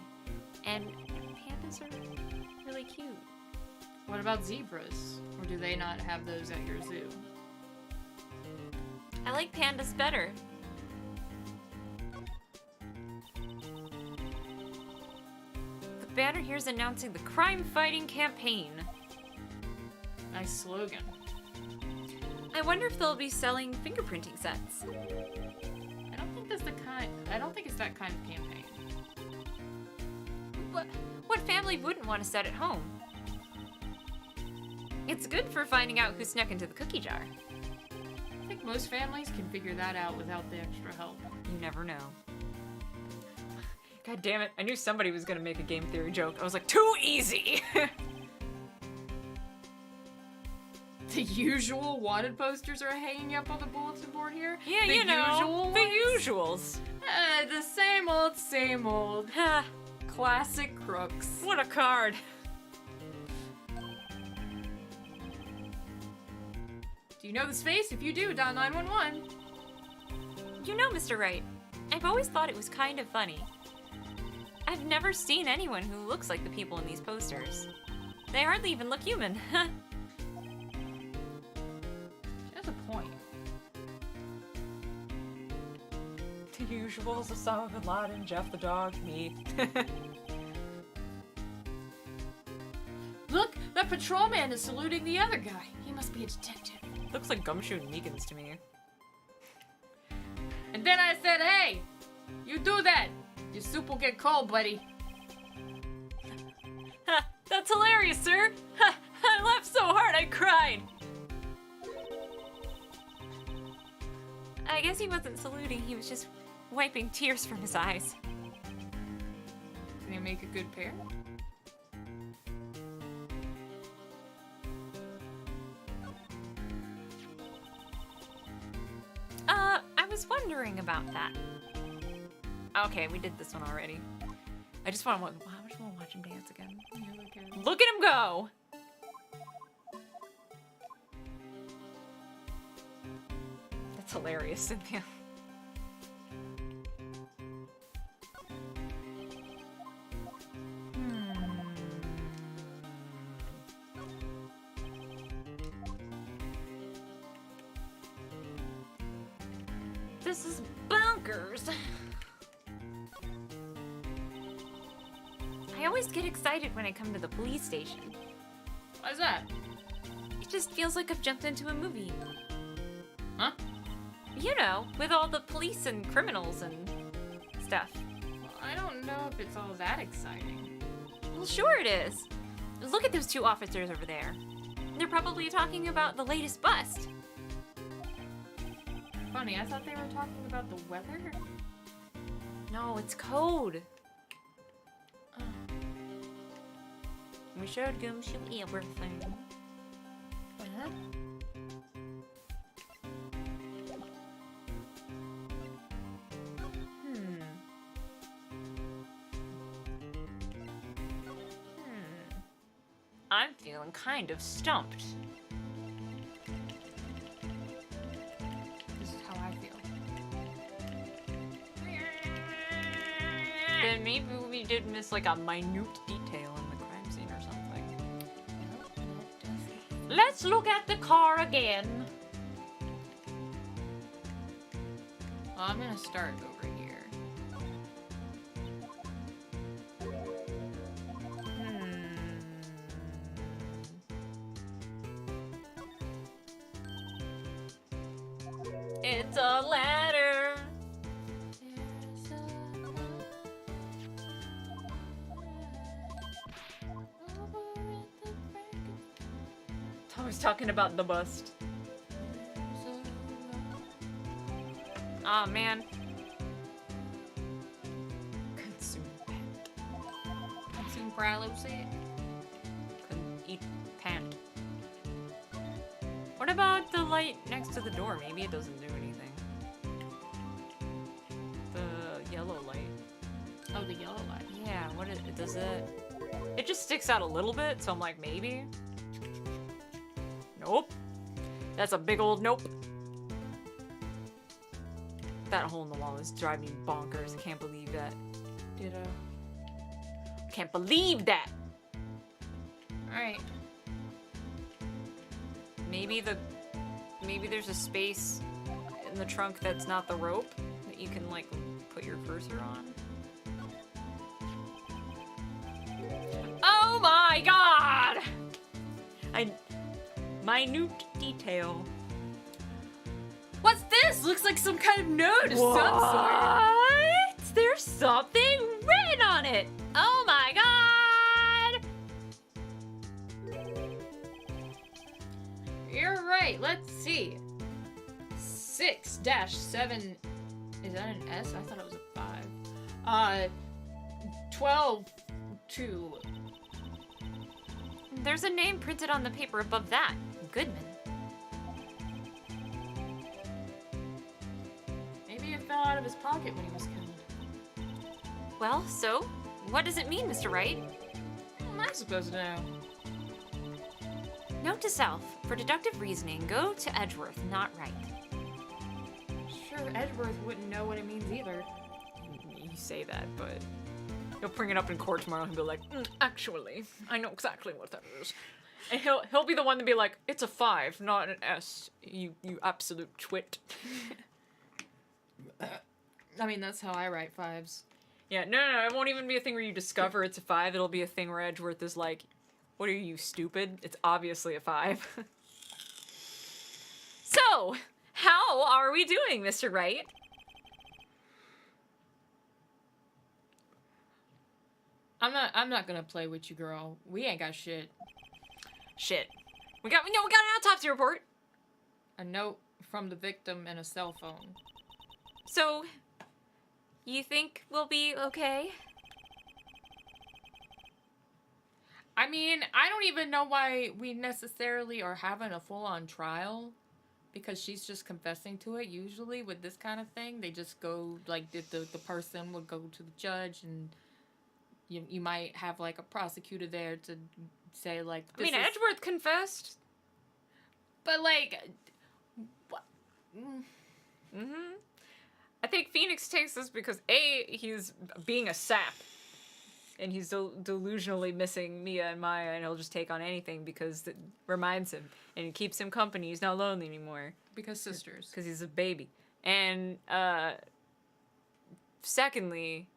And pandas are really cute. What about zebras? Or do they not have those at your zoo? I like pandas better. The banner here's announcing the crime-fighting campaign. Nice slogan. I wonder if they'll be selling fingerprinting sets. I don't think it's that kind of campaign. What family wouldn't want a set at home? It's good for finding out who snuck into the cookie jar. I think most families can figure that out without the extra help. You never know. God damn it, I knew somebody was gonna make a game theory joke. I was like, too easy! The usual wanted posters are hanging up on the bulletin board here? Yeah, the you know, usual the ones? usuals. The same old. Ha, Classic crooks. what a card. Do you know this face? If you do, dial 911. You know, Mr. Wright, I've always thought it was kind of funny. I've never seen anyone who looks like the people in these posters. They hardly even look human. That's a point. The usuals: Osama bin Laden, Jeff the dog, me. Look, that patrolman is saluting the other guy. He must be a detective. Looks like Gumshoe and Meekins to me. And then I said, hey, you do that. Your soup will get cold, buddy. Ha, that's hilarious, sir! Ha, I laughed so hard I cried! I guess he wasn't saluting, he was just wiping tears from his eyes. Can they make a good pair? I was wondering about that. Okay, we did this one already. I just want to watch him dance again. Yeah, okay. Look at him go! That's hilarious, Cynthia. This is bonkers. I always get excited when I come to the police station. Why's that? It just feels like I've jumped into a movie. Huh? You know, with all the police and criminals and stuff. Well, I don't know if it's all that exciting. Well, sure it is. Look at those two officers over there. They're probably talking about the latest bust. Funny, I thought they were talking about the weather. No, it's code. Oh. We showed Gumshoe everything. Uh-huh. I'm feeling kind of stumped. This is how maybe we did miss like a minute detail in the crime scene or something. Let's look at the car again. Well, I'm gonna start over here. It's a ladder. Tommy's talking about the bust. Aw, man. Consume Consume paralysis. couldn't eat pant. What about the light next to the door? Maybe it doesn't do anything. The yellow light. Oh, the yellow light. Yeah, what is it? Does it? It just sticks out a little bit, so I'm like, maybe. Nope. That's a big old nope. That hole in the wall is driving me bonkers. I can't believe that. Ditto. Can't believe that. Alright. Maybe there's a space in the trunk that's not the rope that you can like put your cursor on. Oh my god! Minute detail. What's this? Looks like some kind of note of some sort. What? There's something written on it. Oh my god! You're right. Let's see. 6-7. Is that an S? I thought it was a 5. 12-2. There's a name printed on the paper above that. Goodman. Maybe it fell out of his pocket when he was killed. Well, so, what does it mean, Mr. Wright? How am I supposed to know? Note to self, for deductive reasoning, go to Edgeworth, not Wright. Sure, Edgeworth wouldn't know what it means either. You say that, but he'll bring it up in court tomorrow and be like, actually, I know exactly what that is. And he'll be the one to be like, it's a 5, not an S. You absolute twit. I mean, that's how I write 5s. Yeah, no, it won't even be a thing where you discover it's a 5. It'll be a thing where Edgeworth is like, what are you, stupid? It's obviously a 5. So, how are we doing, Mr. Wright? I'm not gonna play with you, girl. We ain't got shit. Shit. We got an autopsy report. A note from the victim and a cell phone. So, you think we'll be okay? I mean, I don't even know why we necessarily are having a full-on trial. Because she's just confessing to it. Usually with this kind of thing, they just go, like, the person would go to the judge and you might have, like, a prosecutor there to say, like, I mean, Edgeworth confessed. But, like... What? Mm-hmm. I think Phoenix takes this because, A, he's being a sap. And he's delusionally missing Mia and Maya, and he'll just take on anything because it reminds him. And it keeps him company. He's not lonely anymore. Because sisters. Because he's a baby. And, secondly,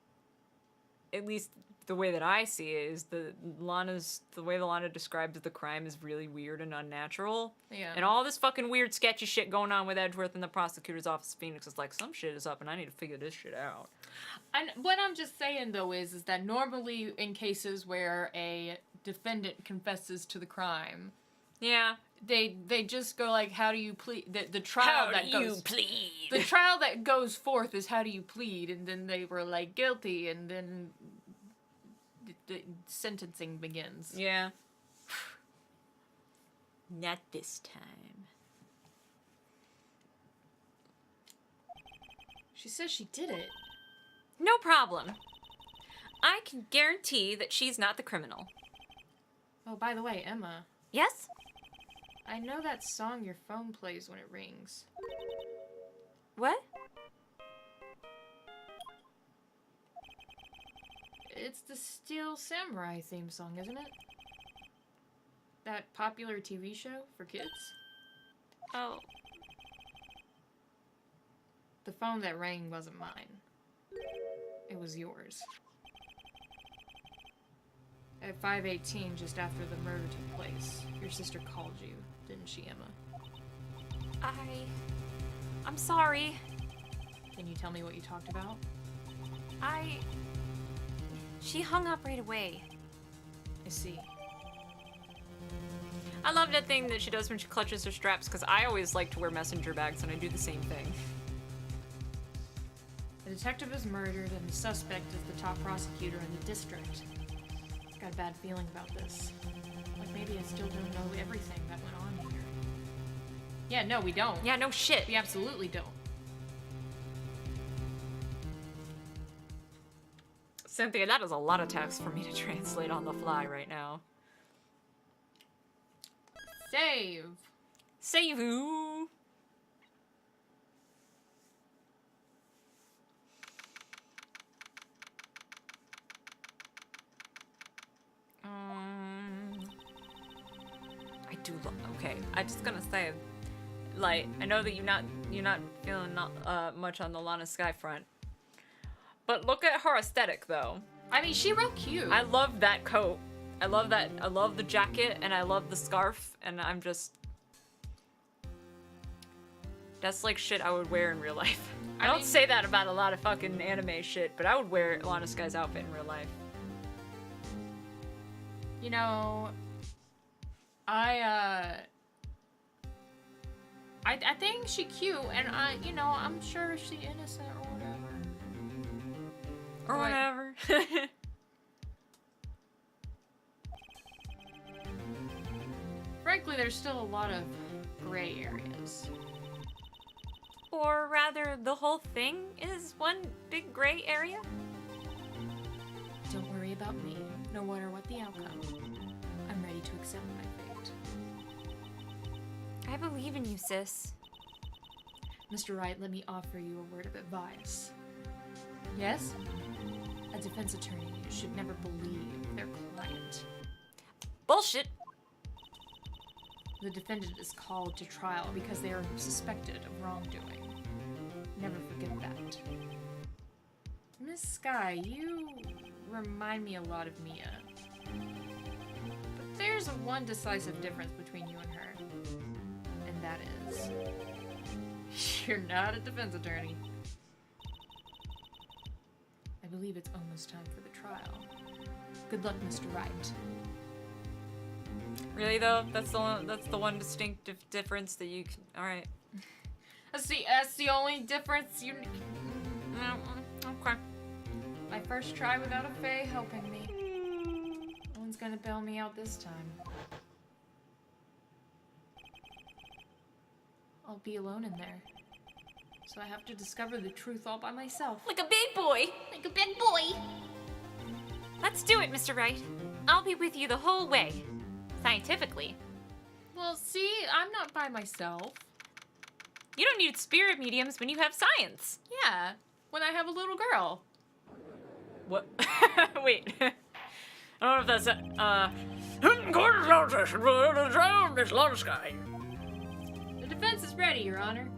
at least the way that I see it is the way that Lana describes the crime is really weird and unnatural. Yeah. And all this fucking weird sketchy shit going on with Edgeworth and the prosecutor's office Phoenix is like, some shit is up and I need to figure this shit out. And what I'm just saying, though, is that normally in cases where a defendant confesses to the crime... Yeah. They just go like, how do you plead? The trial How that do goes... you plead? The trial that goes forth is how do you plead? And then they were like, guilty, and then... The sentencing begins. Yeah. Not this time. She says she did it. No problem. I can guarantee that she's not the criminal. Oh, by the way, Emma, Yes? I know that song your phone plays when it rings. What? Steel Samurai theme song, isn't it? That popular TV show for kids? Oh, The phone that rang wasn't mine. It was yours. At 5:18, just after the murder took place, your sister called you, didn't she, Emma? I'm sorry. Can you tell me what you talked about? She hung up right away. I see. I love that thing that she does when she clutches her straps, because I always like to wear messenger bags and I do the same thing. The detective is murdered and the suspect is the top prosecutor in the district. Got a bad feeling about this. Like maybe I still don't know everything that went on here. Yeah, no, we don't. Yeah, no shit. We absolutely don't. Cynthia, that is a lot of text for me to translate on the fly right now. Save! Save who? I do love. Okay, I just gonna say, like, I know that you're not feeling much on the Lana Sky front, but look at her aesthetic though. I mean, she real cute. I love that coat. I love that. I love the jacket and I love the scarf, and I'm just. That's like shit I would wear in real life. I don't say that about a lot of fucking anime shit, but I would wear Lana Sky's outfit in real life. You know, I think she cute, and I'm sure she innocent or whatever. Or Right. whatever. Frankly, there's still a lot of gray areas. Or rather, the whole thing is one big gray area? Don't worry about me, no matter what the outcome. I'm ready to accept my fate. I believe in you, sis. Mr. Wright, let me offer you a word of advice. Yes? A defense attorney should never believe their client. Bullshit. The defendant is called to trial because they are suspected of wrongdoing. Never forget that. Miss Sky, you remind me a lot of Mia. But there's one decisive difference between you and her. And that is... you're not a defense attorney. I believe it's almost time for the trial. Good luck, Mr. Wright. Really though, that's the one distinctive difference that you can. All right. That's the only difference you... Okay. My first try without a Fae helping me. No one's gonna bail me out this time. I'll be alone in there. So I have to discover the truth all by myself. Like a big boy. Like a big boy. Let's do it, Mr. Wright. I'll be with you the whole way. Scientifically. Well, see, I'm not by myself. You don't need spirit mediums when you have science. Yeah, when I have a little girl. What? Wait. I don't know if that's The defense is ready, Your Honor.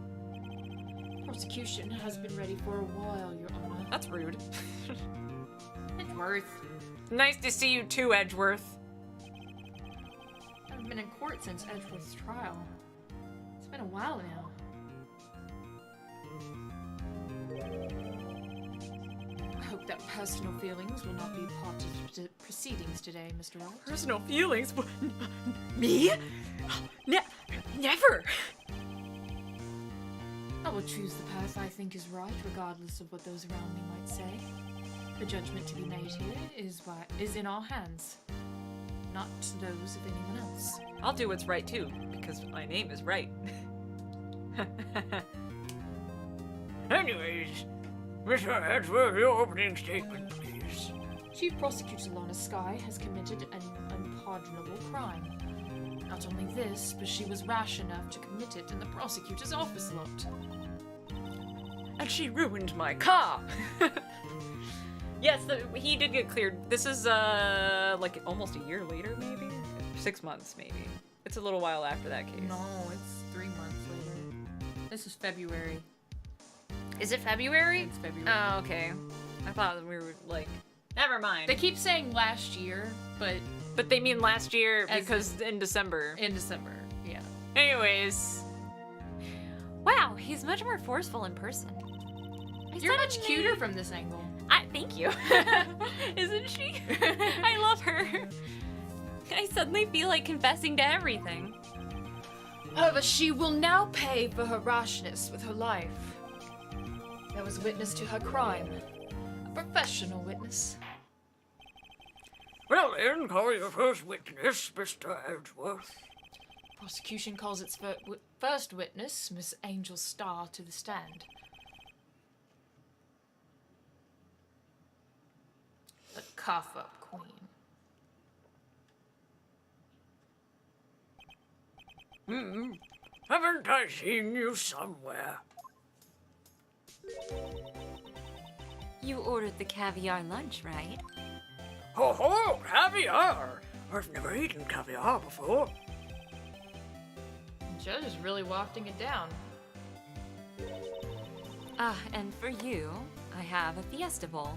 Prosecution has been ready for a while, Your Honor. That's rude. Edgeworth. Nice to see you too, Edgeworth. I haven't been in court since Edgeworth's trial. It's been a while now. I hope that personal feelings will not be part of the proceedings today, Mr. Wright. Personal feelings? Me? Never. I will choose the path I think is right, regardless of what those around me might say. The judgment to be made here is in our hands, not those of anyone else. I'll do what's right too, because my name is right. Anyways, Mr. Edgeworth, your opening statement, please. Chief Prosecutor Lana Sky has committed an unpardonable crime. Not only this, but she was rash enough to commit it in the prosecutor's office lot. And she ruined my car. Yes, he did get cleared. This is like almost a year later, maybe 6 months, maybe. It's a little while after that case. No, it's 3 months later. This is February. Is it February? It's February. Oh, okay. I thought we were like, never mind. They keep saying last year, but But they mean last year As because in December. in December. Yeah. Anyways, Wow, he's much more forceful in person. You're much cuter from this angle. Thank you. Isn't she? I love her. I suddenly feel like confessing to everything. However, she will now pay for her rashness with her life. There was witness to her crime. A professional witness. Well then, call your first witness, Mr. Edgeworth. Prosecution calls its first witness, Miss Angel Starr, to the stand. The cough-up queen. Haven't I seen you somewhere? You ordered the caviar lunch, right? Ho ho, caviar! I've never eaten caviar before. The judge is really wafting it down. And for you, I have a Fiesta Bowl.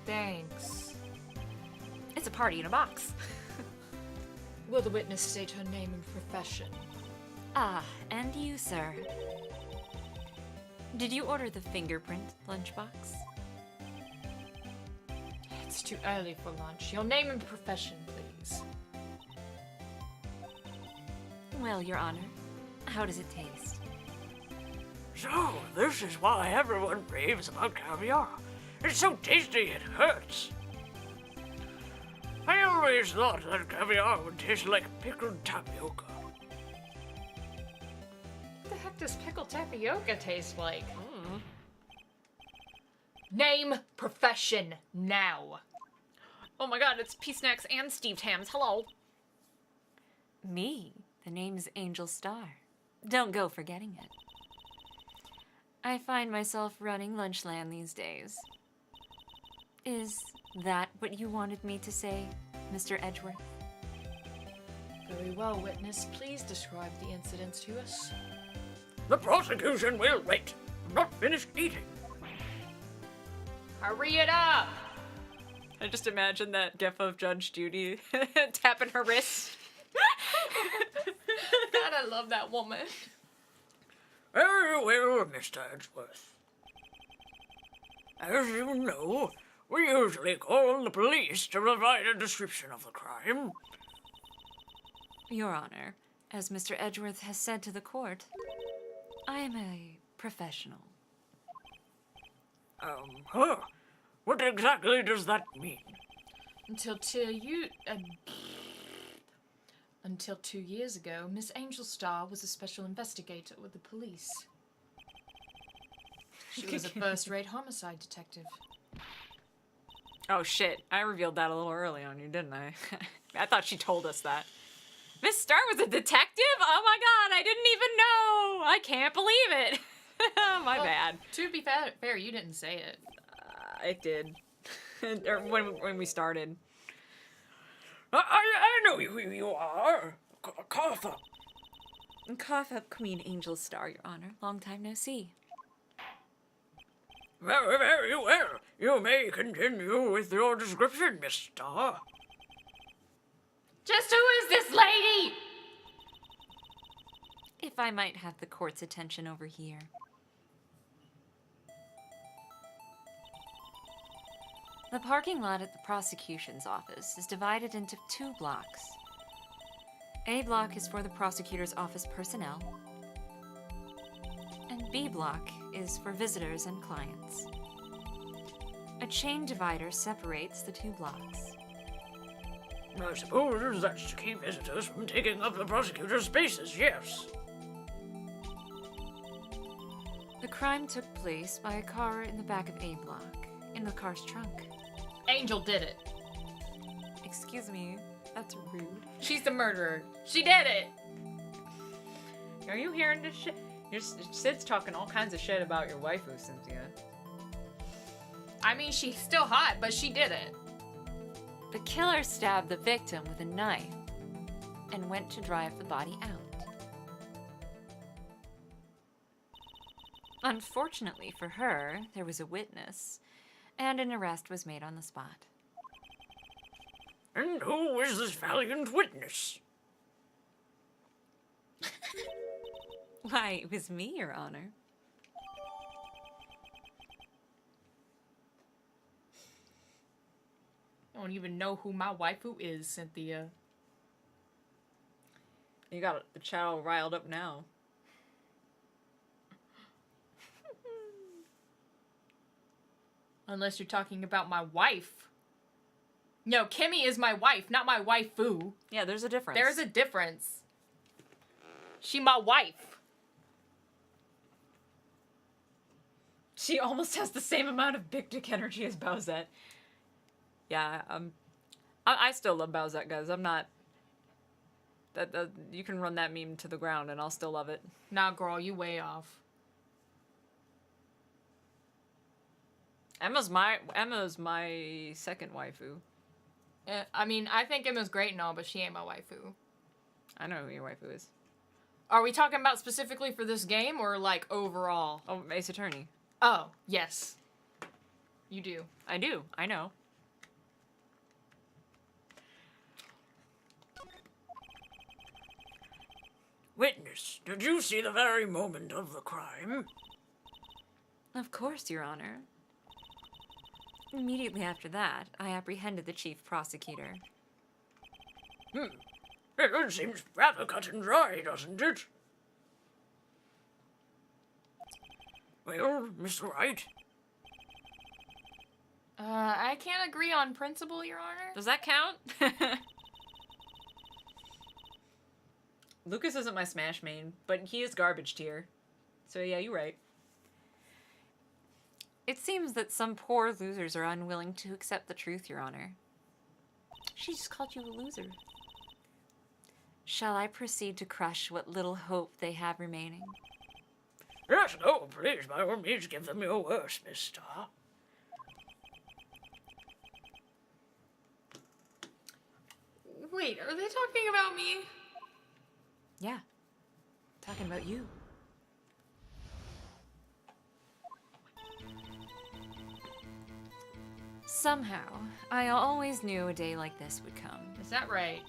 Thanks. It's a party in a box. Will the witness state her name and profession? And you, sir. Did you order the fingerprint lunchbox? It's too early for lunch. Your name and profession, please. Well, Your Honor, how does it taste? So, this is why everyone raves about caviar. It's so tasty it hurts. I always thought that caviar would taste like pickled tapioca. What the heck does pickled tapioca taste like? Name, profession, now. oh my god, it's Pea Snacks and Steve Hams. Hello. Me? The name's Angel Star. Don't go forgetting it. I find myself running Lunchland these days. Is that what you wanted me to say, Mr. Edgeworth? Very well, witness. Please describe the incidents to us. The prosecution will wait. I'm not finished eating. Hurry it up! I just imagine that gif of Judge Judy tapping her wrist. God, I love that woman. Very well, Mr. Edgeworth. As you know, we usually call the police to provide a description of the crime. Your Honor, as Mr. Edgeworth has said to the court, I am a professional. What exactly does that mean? Until 2 years ago, Miss Angel Starr was a special investigator with the police. She was a first-rate homicide detective. Oh shit, I revealed that a little early on you, didn't I? I thought she told us that. Miss Star was a detective? Oh my god, I didn't even know! I can't believe it! My bad. To be fair, you didn't say it. I did. Or when we started. I know who you are. Cough up. Cough up, Queen Angel Star, Your Honor. Long time no see. Very, very well. You may continue with your description, Miss Starr. Just who is this lady? If I might have the court's attention over here. The parking lot at the prosecution's office is divided into 2 blocks. A block is for the prosecutor's office personnel, and B block is for visitors and clients. A chain divider separates the 2 blocks. I suppose that's to keep visitors from taking up the prosecutor's spaces, yes. The crime took place by a car in the back of A block, in the car's trunk. Angel did it. Excuse me, that's rude. She's the murderer. She did it. Are you hearing this shit? Sid's talking all kinds of shit about your waifu, Cynthia. I mean, she's still hot, but she did it. The killer stabbed the victim with a knife and went to drive the body out. Unfortunately for her, there was a witness, and an arrest was made on the spot. And who is this valiant witness? Why, it was me, Your Honor. I don't even know who my waifu is, Cynthia. You got the chat all riled up now. Unless you're talking about my wife. No, Kemi is my wife, not my waifu. Yeah, there's a difference. There's a difference. She my wife. She almost has the same amount of big dick energy as Bowsette. Yeah, I still love Bowsette, guys. I'm not... That you can run that meme to the ground and I'll still love it. Nah, girl, you way off. Emma's my second waifu. I mean, I think Emma's great and all, but she ain't my waifu. I know who your waifu is. Are we talking about specifically for this game or like overall? Oh, Ace Attorney. Oh, yes. You do. I do. I know. Witness, did you see the very moment of the crime? Of course, Your Honor. Immediately after that, I apprehended the chief prosecutor. It seems rather cut and dry, doesn't it? Well, Mr. Wright? I can't agree on principle, Your Honor. Does that count? Lucas isn't my Smash main, but he is garbage tier. So yeah, you're right. It seems that some poor losers are unwilling to accept the truth, Your Honor. She just called you a loser. Shall I proceed to crush what little hope they have remaining? Yes, no, please, by all means, give them your worst, Miss Star. Wait, are they talking about me? Yeah. Talking about you. Somehow, I always knew a day like this would come. Is that right?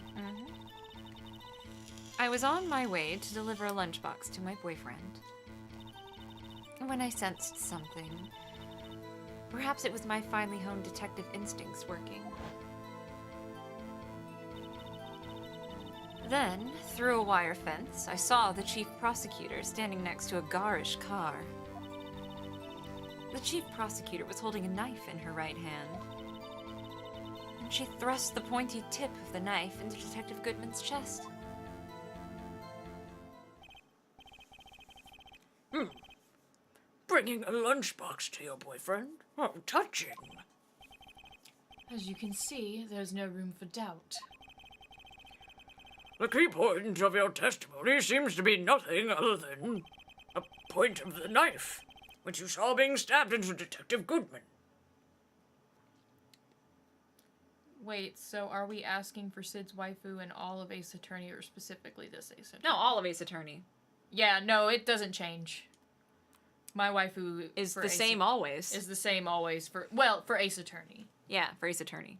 I was on my way to deliver a lunchbox to my boyfriend when I sensed something. Perhaps it was my finely honed detective instincts working. Then, through a wire fence, I saw the chief prosecutor standing next to a garish car. The chief prosecutor was holding a knife in her right hand, and she thrust the pointy tip of the knife into Detective Goodman's chest. Bringing a lunchbox to your boyfriend? Oh, touching. As you can see, there's no room for doubt. The key point of your testimony seems to be nothing other than a point of the knife, which you saw being stabbed into Detective Goodman. Wait, so are we asking for Cid's waifu and all of Ace Attorney, or specifically this Ace Attorney? No, all of Ace Attorney. Yeah, no, it doesn't change. My waifu Is for the Ace same always. Is the same always for, well, for Ace Attorney. Yeah, for Ace Attorney.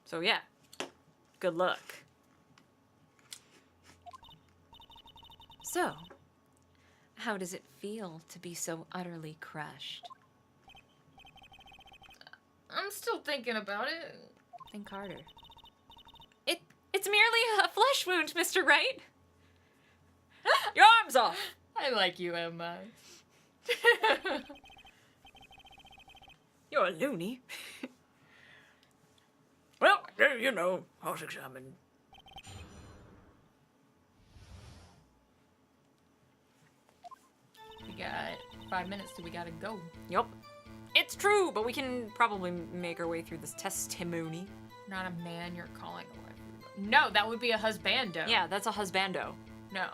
So yeah. Good luck. So, how does it feel to be so utterly crushed? I'm still thinking about it. Think harder. It's merely a flesh wound, Mr. Wright. Your arm's off. I like you, Emma. You're a loony. Well, you know, horse examined. We got 5 minutes till we gotta go. Yup. It's true, but we can probably make our way through this testimony. Not a man you're calling a waifu. No, that would be a husbando. Yeah, that's a husbando. No.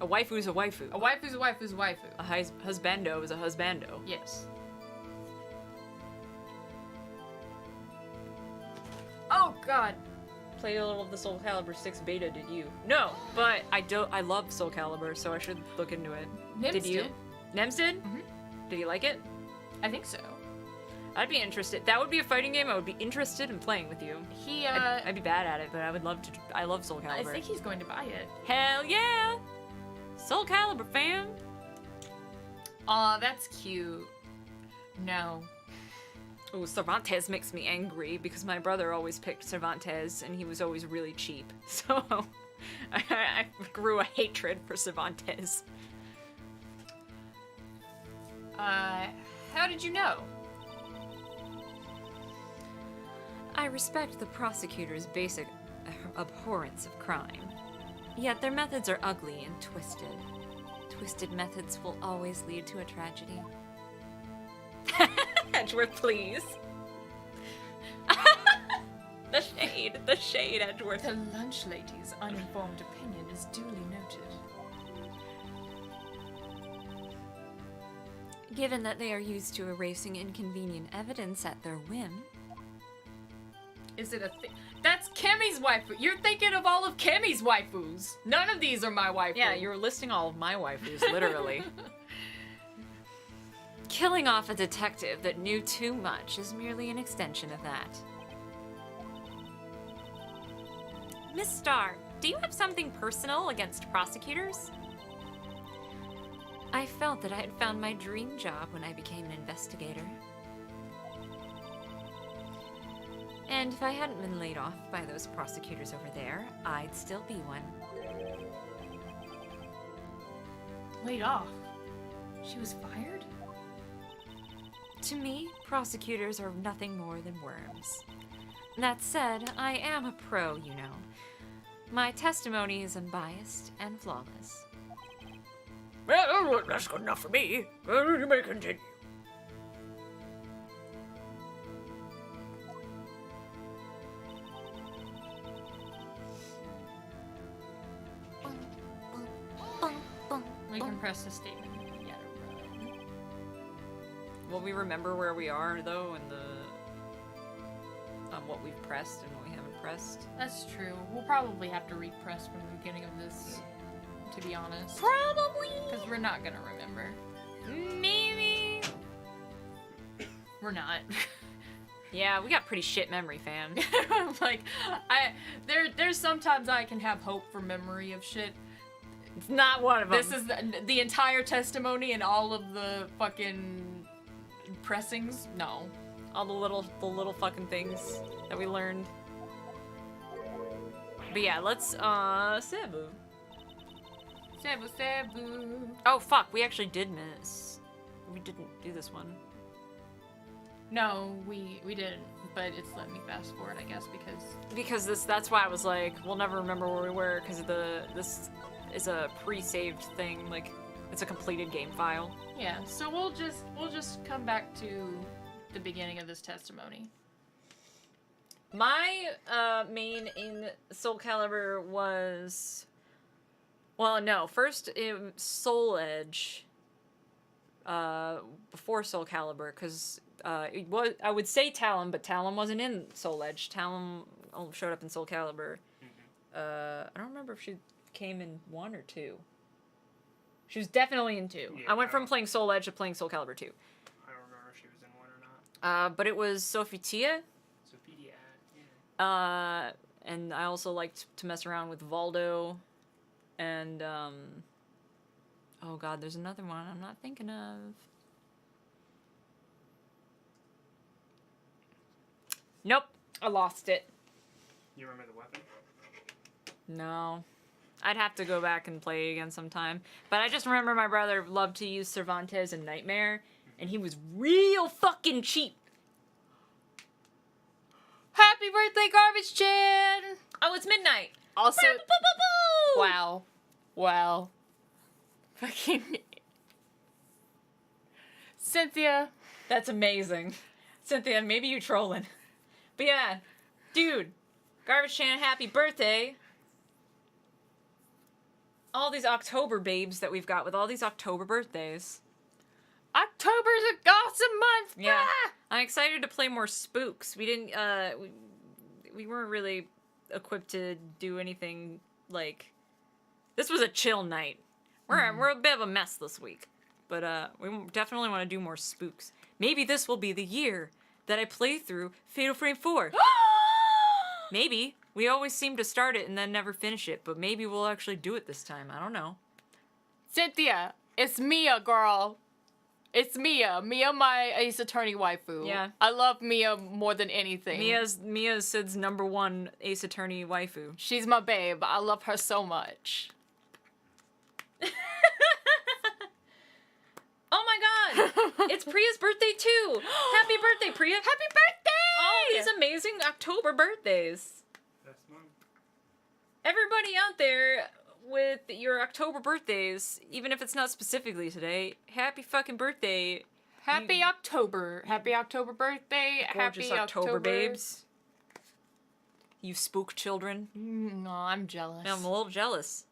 A waifu's a waifu. A waifu's a waifu's a waifu. A husbando is a husbando. Yes. Oh God. Played a little of the Soul Calibur 6 beta, did you? No, but I love Soul Calibur, so I should look into it. Nims did you? did. Nems did? Mhm. Did he like it? I think so. I'd be interested. That would be a fighting game I would be interested in playing with you. He I'd be bad at it, but I would love to. I love Soul Calibur. I think he's going to buy it. Hell yeah! Soul Calibur, fam! Aw, that's cute. No. Oh, Cervantes makes me angry because my brother always picked Cervantes and he was always really cheap. So I grew a hatred for Cervantes. How did you know? I respect the prosecutor's basic abhorrence of crime. Yet their methods are ugly and twisted. Twisted methods will always lead to a tragedy. Edgeworth, please. The shade, Edgeworth. The lunch lady's uninformed opinion is duly noted. Given that they are used to erasing inconvenient evidence at their whim, Is it a thing? That's Kemi's waifu. You're thinking of all of Kemi's waifus. None of these are my waifu. Yeah, you're listing all of my waifus, literally. killing off a detective that knew too much is merely an extension of that. Miss Starr, do you have something personal against prosecutors? I felt that I had found my dream job when I became an investigator. And if I hadn't been laid off by those prosecutors over there, I'd still be one. Laid off. She was fired? To me, prosecutors are nothing more than worms. That said, I am a pro, you know. My testimony is unbiased and flawless. Well, that's good enough for me. You may continue. We can press the statement. Yeah. Will we remember where we are, though, and what we've pressed and what we haven't pressed? That's true. We'll probably have to repress from the beginning of this, to be honest. Probably. Because we're not gonna remember. Maybe. We're not. Yeah, we got pretty shit memory, fam. Like, there's sometimes I can have hope for memory of shit. It's not one of them. This is the entire testimony and all of the fucking pressings. No. all the little fucking things that we learned. But yeah, let's Cebu. Cebu. Oh fuck, we actually did miss. We didn't do this one. No, we didn't, but it's letting me fast forward, I guess, because That's why I was like, we'll never remember where we were because this is a pre-saved thing, like it's a completed game file. yeah. So we'll just come back to the beginning of this testimony. My main in Soul Calibur was, well, no, first Soul Edge before Soul Calibur, because it was, I would say Talon, but Talon wasn't in Soul Edge. Talon showed up in Soul Calibur. I don't remember if she came in 1 or 2. She was definitely in 2. Yeah, I went from playing Soul Edge to playing Soul Calibur 2. I don't remember if she was in one or not. But it was Sophie Tia. Sophia, yeah. And I also liked to mess around with Valdo. And, oh god, there's another one I'm not thinking of. Nope, I lost it. You remember the weapon? No. I'd have to go back and play again sometime. But I just remember my brother loved to use Cervantes in Nightmare, and he was real fucking cheap. Happy birthday, Garbage Chan! Oh, it's midnight. Also, wow. Fucking Cynthia. That's amazing. Cynthia, maybe you trolling. But yeah, dude, Garbage Chan, happy birthday. all these October babes that we've got with all these October birthdays. October's an awesome month. Yeah. Ah! I'm excited to play more spooks. We didn't, we weren't really equipped to do anything like... This was a chill night. We're a bit of a mess this week. But, we definitely want to do more spooks. Maybe this will be the year that I play through Fatal Frame 4. Maybe. We always seem to start it and then never finish it, but maybe we'll actually do it this time. I don't know. Cynthia, it's Mia, girl. It's Mia. Mia, my Ace Attorney waifu. Yeah. I love Mia more than anything. Mia's Sid's #1 Ace Attorney waifu. She's my babe. I love her so much. Oh my god! It's Priya's birthday too! Happy birthday, Priya! Happy birthday! All these amazing October birthdays. That's mine. Everybody out there with your October birthdays, even if it's not specifically today, happy fucking birthday. Happy October. Happy October birthday. Gorgeous Happy October babes. You spook children. No, I'm jealous. I'm a little jealous.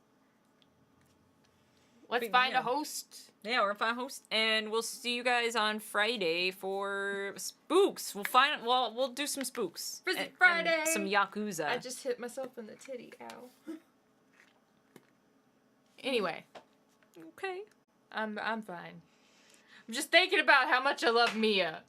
Let's Big find Mia. a host. Yeah, we're gonna find a host, and we'll see you guys on Friday for spooks. We'll do some spooks. Visit And Friday. some Yakuza. I just hit myself in the titty. Ow. Anyway, Okay. I'm fine. I'm just thinking about how much I love Mia.